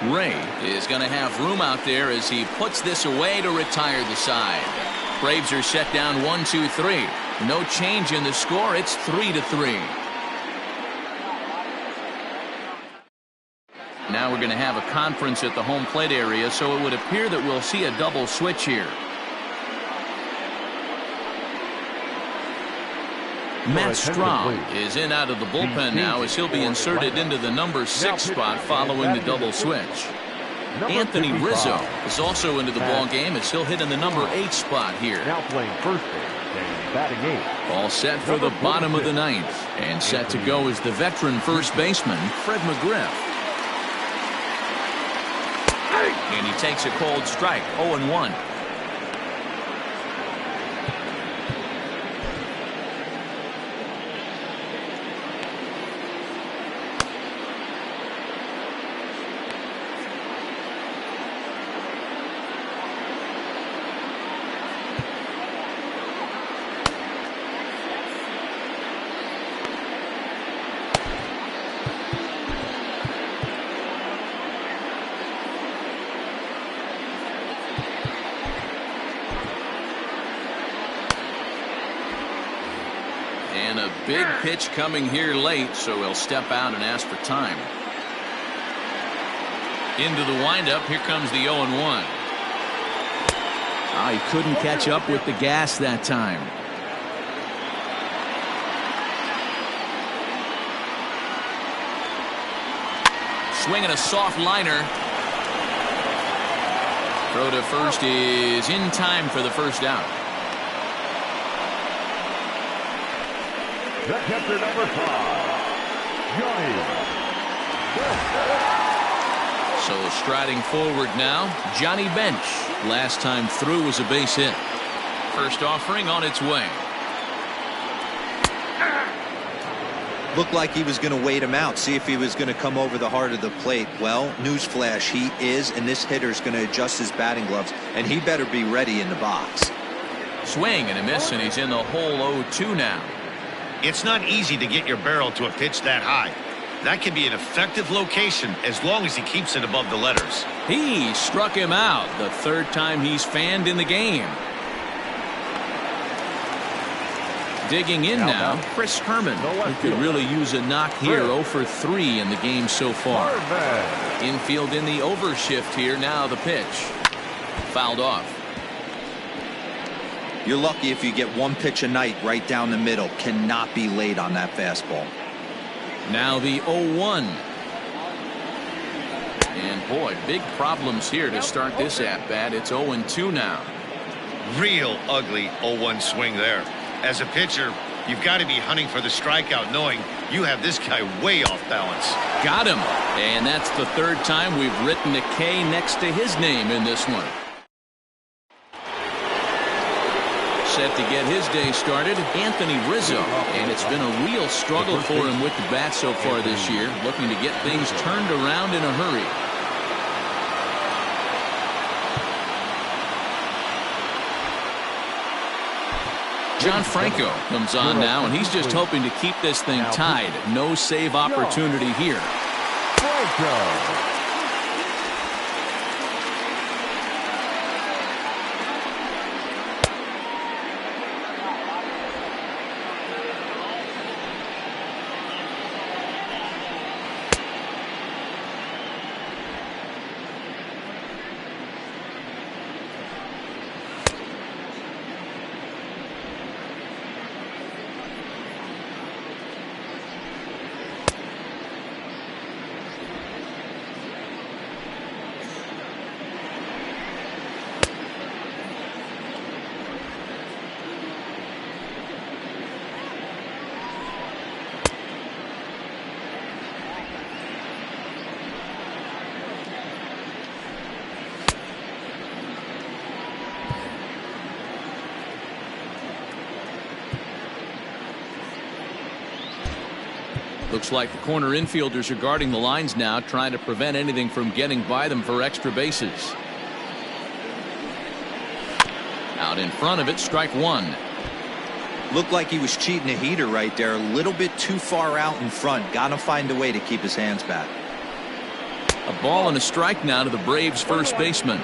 Ray is going to have room out there as he puts this away to retire the side. Braves are set down 1-2-3. No change in the score. It's 3-3. Now we're going to have a conference at the home plate area, so it would appear that we'll see a double switch here. Matt Strahm is in out of the bullpen now as he'll be inserted into the number 6 spot following the double switch. Anthony Rizzo is also into the ball game as he'll hit in the number 8 spot here. Now playing first base and batting 8. All set for the bottom of the 9th, and set to go is the veteran first baseman Fred McGriff. And he takes a cold strike, 0-1. And a big pitch coming here late, so he'll step out and ask for time. Into the windup, here comes the 0-1. Oh, he couldn't catch up with the gas that time. Swinging a soft liner. Throw to first is in time for the first out. The catcher, number 5, Johnny. So striding forward now, Johnny Bench. Last time through was a base hit. First offering on its way. Looked like he was going to wait him out, see if he was going to come over the heart of the plate. Well, newsflash, he is, and this hitter's going to adjust his batting gloves, and he better be ready in the box. Swing and a miss, and he's in the hole 0-2 now. It's not easy to get your barrel to a pitch that high. That can be an effective location as long as he keeps it above the letters. He struck him out, the third time he's fanned in the game. Digging in now, Chris Herman, who could really use a knock here, 0 for 3 in the game so far. Infield in the overshift here, now the pitch. Fouled off. You're lucky if you get one pitch a night right down the middle. Cannot be late on that fastball. Now the 0-1. And boy, big problems here to start this at-bat. It's 0-2 now. Real ugly 0-1 swing there. As a pitcher, you've got to be hunting for the strikeout, knowing you have this guy way off balance. Got him. And that's the third time we've written a K next to his name in this one. Set to get his day started, Anthony Rizzo, and it's been a real struggle for him with the bat so far this year, looking to get things turned around in a hurry. John Franco comes on now, and he's just hoping to keep this thing tied. No save opportunity here. Franco. Looks like the corner infielders are guarding the lines now, trying to prevent anything from getting by them for extra bases. Out in front of it, strike one. Looked like he was cheating a heater right there. A little bit too far out in front. Got to find a way to keep his hands back. A ball and a strike now to the Braves first baseman.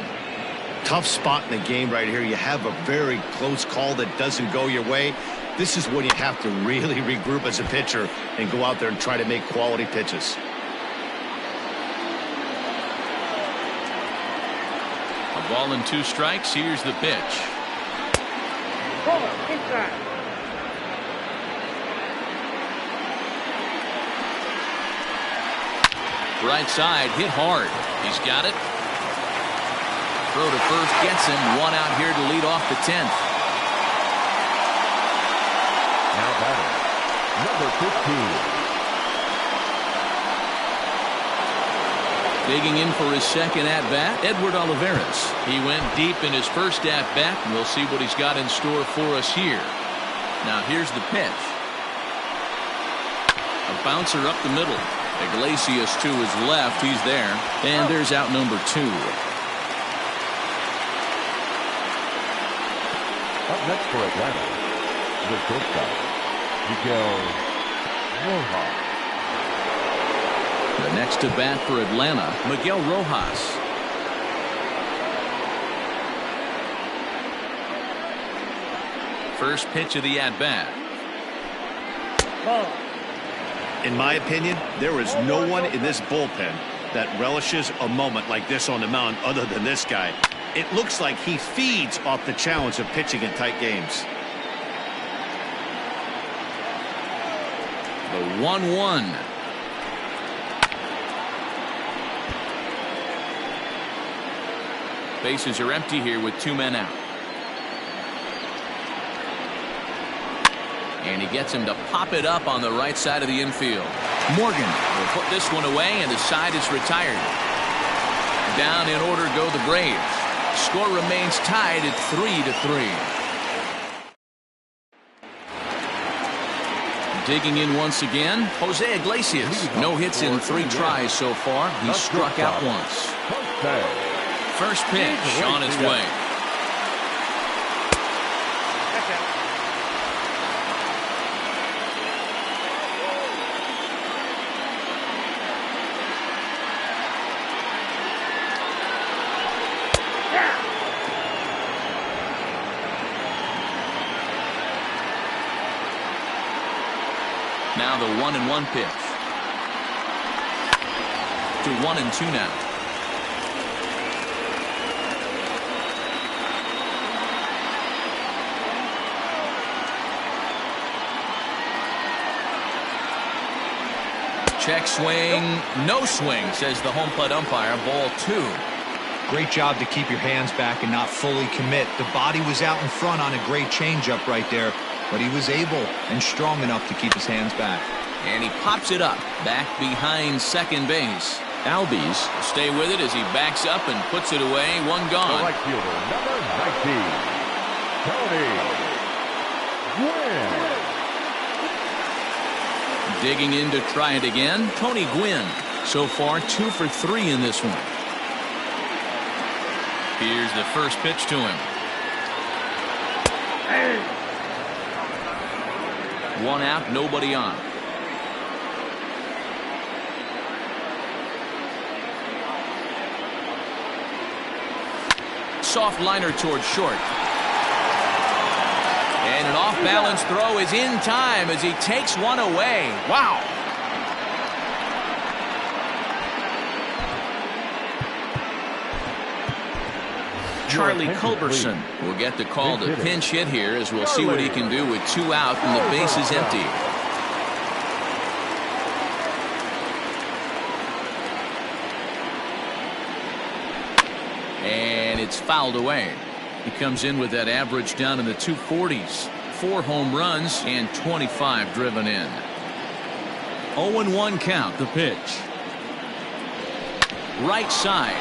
Tough spot in the game right here. You have a very close call that doesn't go your way. This is when you have to really regroup as a pitcher and go out there and try to make quality pitches. A ball and 2 strikes. Here's the pitch. Right side, hit hard. He's got it. Throw to first gets him. 1 out here to lead off the 10th. Now batting, number 15. Digging in for his second at-bat, Edward Olivares. He went deep in his first at-bat, and we'll see what he's got in store for us here. Now here's the pitch. A bouncer up the middle. Iglesias to his left. He's there. And there's out number 2. Up next for Atlanta, the shortstop, Miguel Rojas. The next to bat for Atlanta, Miguel Rojas. First pitch of the at-bat. In my opinion, there is no one in this bullpen that relishes a moment like this on the mound other than this guy. It looks like he feeds off the challenge of pitching in tight games. The 1-1. Bases are empty here with 2 men out. And he gets him to pop it up on the right side of the infield. Morgan will put this one away, and the side is retired. Down in order go the Braves. Score remains tied at 3-3. Digging in once again, Jose Iglesias. No hits in 3 tries so far. He struck out once. First pitch on its way. Now the 1-1 pitch. To 1-2 now. Check swing, no swing, says the home plate umpire. Ball 2. Great job to keep your hands back and not fully commit. The body was out in front on a great changeup right there, but he was able and strong enough to keep his hands back. And he pops it up back behind second base. Albies stay with it as he backs up and puts it away. 1 gone. The right fielder, number 19, Tony Gwynn. Digging in to try it again, Tony Gwynn. So far 2 for 3 in this one. Here's the first pitch to him. 1 out, nobody on. Soft liner towards short. And an off-balance throw is in time as he takes one away. Wow. Charlie Culberson will get the call to pinch hit here, as we'll see what he can do with 2 out and the base is empty. And it's fouled away. He comes in with that average down in the 240s. 4 home runs and 25 driven in. 0-1 count, the pitch. Right side.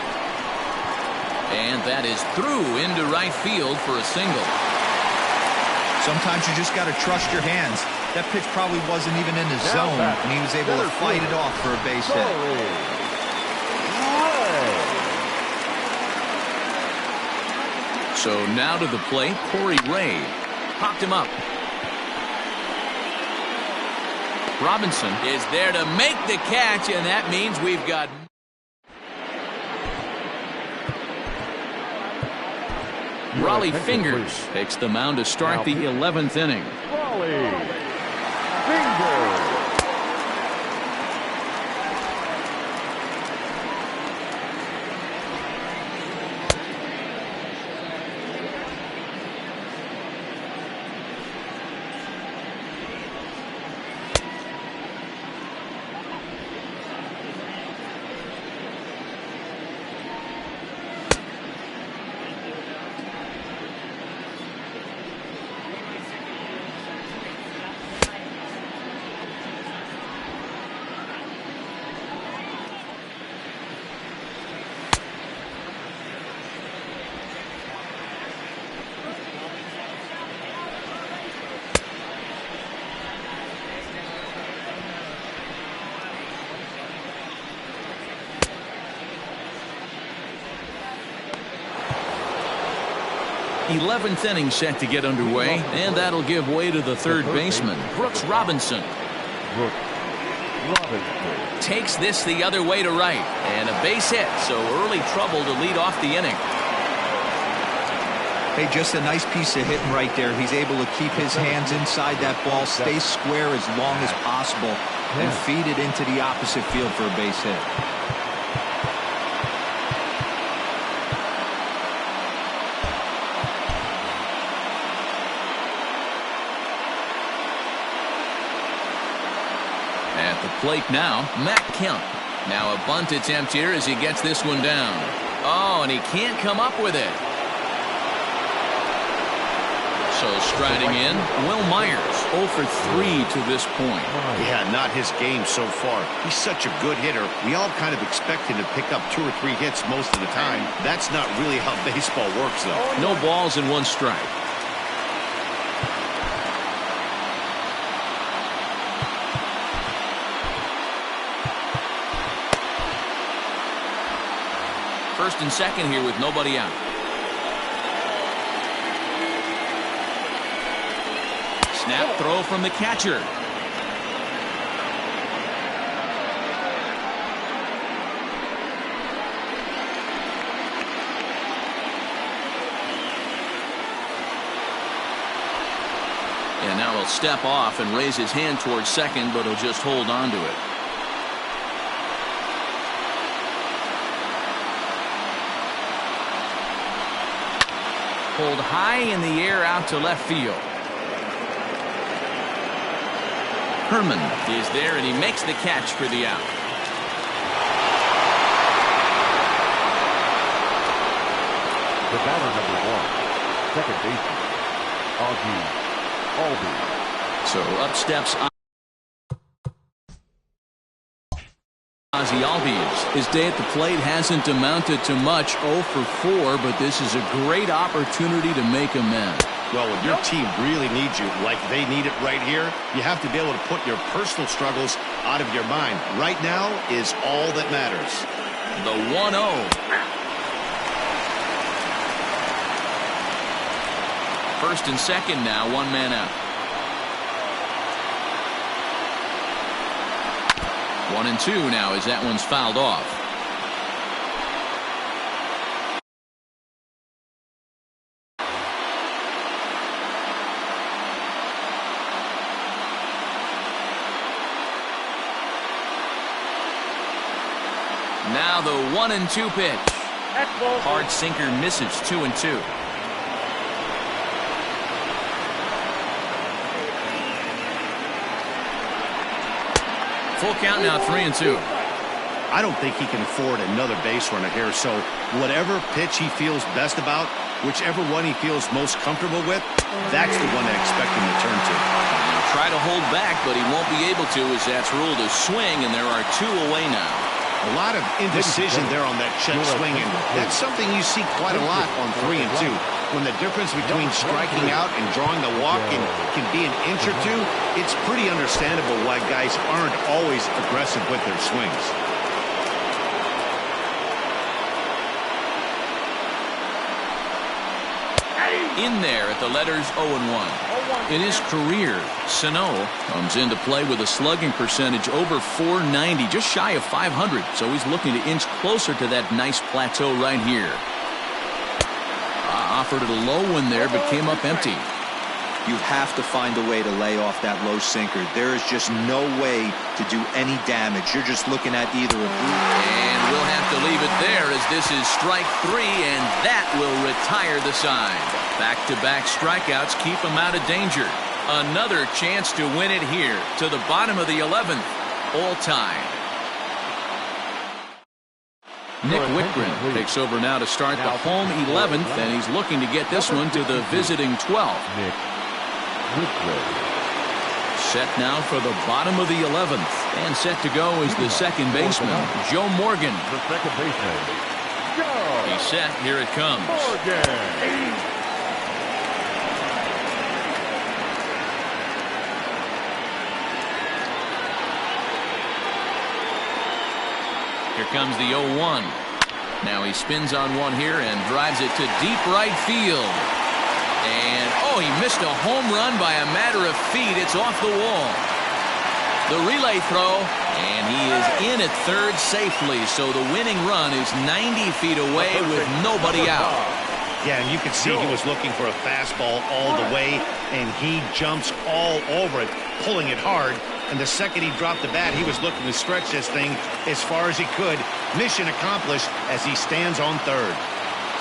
And that is through into right field for a single. Sometimes you just got to trust your hands. That pitch probably wasn't even in the zone, and he was able to fight it off for a base hit. So now to the plate, Corey Ray. Popped him up. Robinson is there to make the catch, and that means we've got... Raleigh Fingers takes the mound to start the 11th inning. Raleigh Fingers. 11th inning set to get underway, and that'll give way to the third baseman, Brooks Robinson. Takes this the other way to right, and a base hit, so early trouble to lead off the inning. Hey, just a nice piece of hitting right there. He's able to keep his hands inside that ball, stay square as long as possible, and feed it into the opposite field for a base hit. At the plate now, Matt Kemp. Now a bunt attempt here as he gets this one down. Oh, and he can't come up with it. So striding in, Will Myers, 0 for 3 to this point. Yeah, not his game so far. He's such a good hitter. We all kind of expect him to pick up 2 or 3 hits most of the time. That's not really how baseball works, though. No balls and 1 strike. First and second here with nobody out. Snap throw from the catcher. And now he'll step off and raise his hand towards second, but he'll just hold on to it. Pulled high in the air out to left field. Herman is there, and he makes the catch for the out. The batter number 1, second baseman, Ozzie Albies. So up steps Ozzie Albies. His day at the plate hasn't amounted to much, 0 for 4, but this is a great opportunity to make amends. Well, when your team really needs you, like they need it right here, you have to be able to put your personal struggles out of your mind. Right now is all that matters. The 1-0. First and second now, 1 man out. 1-2 now as that one's fouled off. Now the 1-2 pitch. Hard sinker misses, 2-2. Full count now, 3-2. I don't think he can afford another base runner here, so whatever pitch he feels best about, whichever one he feels most comfortable with, that's the one I expect him to turn to. He'll try to hold back, but he won't be able to as that's ruled a swing, and there are 2 away now. A lot of indecision there on that check swing, and that's something you see quite a lot on 3-2. when the difference between striking out and drawing a walk can be an inch or two, it's pretty understandable why guys aren't always aggressive with their swings. In there at the letters 0-1. In his career, Sano comes into play with a slugging percentage over .490, just shy of .500. So he's looking to inch closer to that nice plateau right here. Offered it a low one there, but came up empty. You have to find a way to lay off that low sinker. There is just no way to do any damage. You're just looking at either a And we'll have to leave it there as this is strike 3, and that will retire the side. Back-to-back strikeouts keep him out of danger. Another chance to win it here to the bottom of the 11th. All tied. Nick Wickgren takes over now to start the home 11th, and he's looking to get this one to the visiting 12th. Nick Wickgren. Set now for the bottom of the 11th, and set to go is the second baseman, Joe Morgan. The second baseman, Joe He's set. Here it comes. Morgan. Here comes the 0-1. Now he spins on one here and drives it to deep right field. And, oh, he missed a home run by a matter of feet. It's off the wall. The relay throw, and he is in at third safely. So the winning run is 90 feet away with nobody out. Yeah, and you can see he was looking for a fastball all the way, and he jumps all over it, pulling it hard. And the second he dropped the bat, he was looking to stretch this thing as far as he could. Mission accomplished as he stands on third.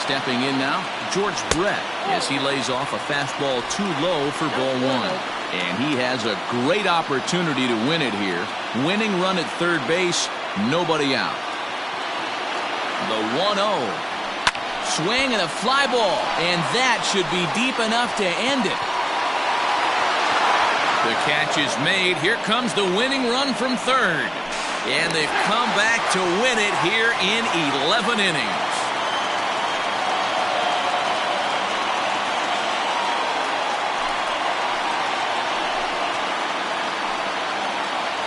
Stepping in now, George Brett, as he lays off a fastball too low for ball 1. And he has a great opportunity to win it here. Winning run at third base, nobody out. The 1-0. Swing and a fly ball, and that should be deep enough to end it. The catch is made. Here comes the winning run from third. And they've come back to win it here in 11 innings.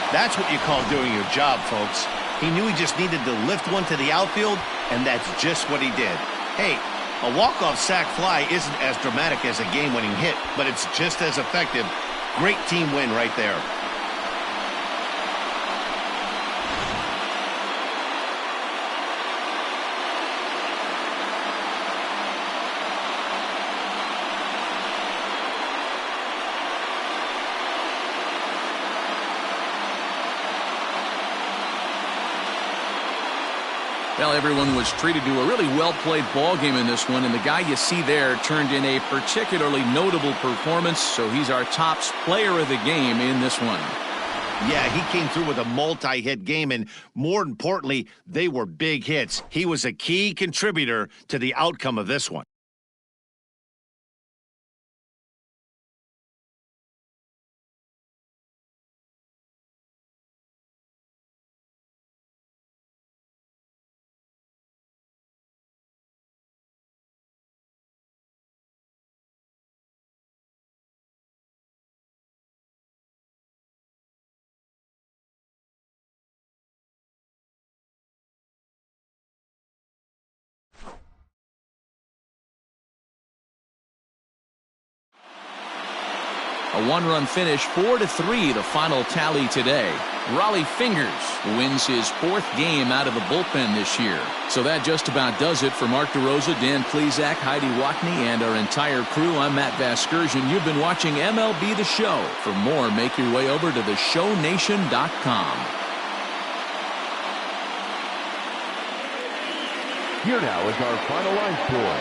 That's what you call doing your job, folks. He knew he just needed to lift one to the outfield, and that's just what he did. Hey, a walk-off sac fly isn't as dramatic as a game-winning hit, but it's just as effective. Great team win right there. Well, everyone was treated to a really well-played ball game in this one, and the guy you see there turned in a particularly notable performance, so he's our top player of the game in this one. Yeah, he came through with a multi-hit game, and more importantly, they were big hits. He was a key contributor to the outcome of this one. A one-run finish, 4-3, the final tally today. Raleigh Fingers wins his 4th game out of the bullpen this year. So that just about does it for Mark DeRosa, Dan Plesac, Heidi Watney, and our entire crew. I'm Matt Vasgersian. You've been watching MLB The Show. For more, make your way over to theshownation.com. Here now is our final line score.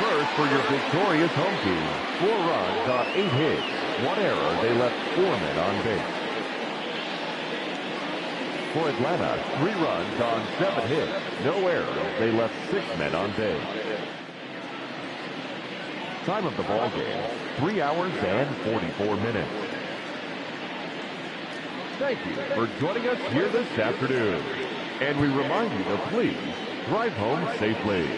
First, for your victorious home team, 4 runs on 8 hits. 1 error, they left 4 men on base. For Atlanta, 3 runs on 7 hits. No errors, they left 6 men on base. Time of the ball game, 3 hours and 44 minutes. Thank you for joining us here this afternoon. And we remind you to please drive home safely.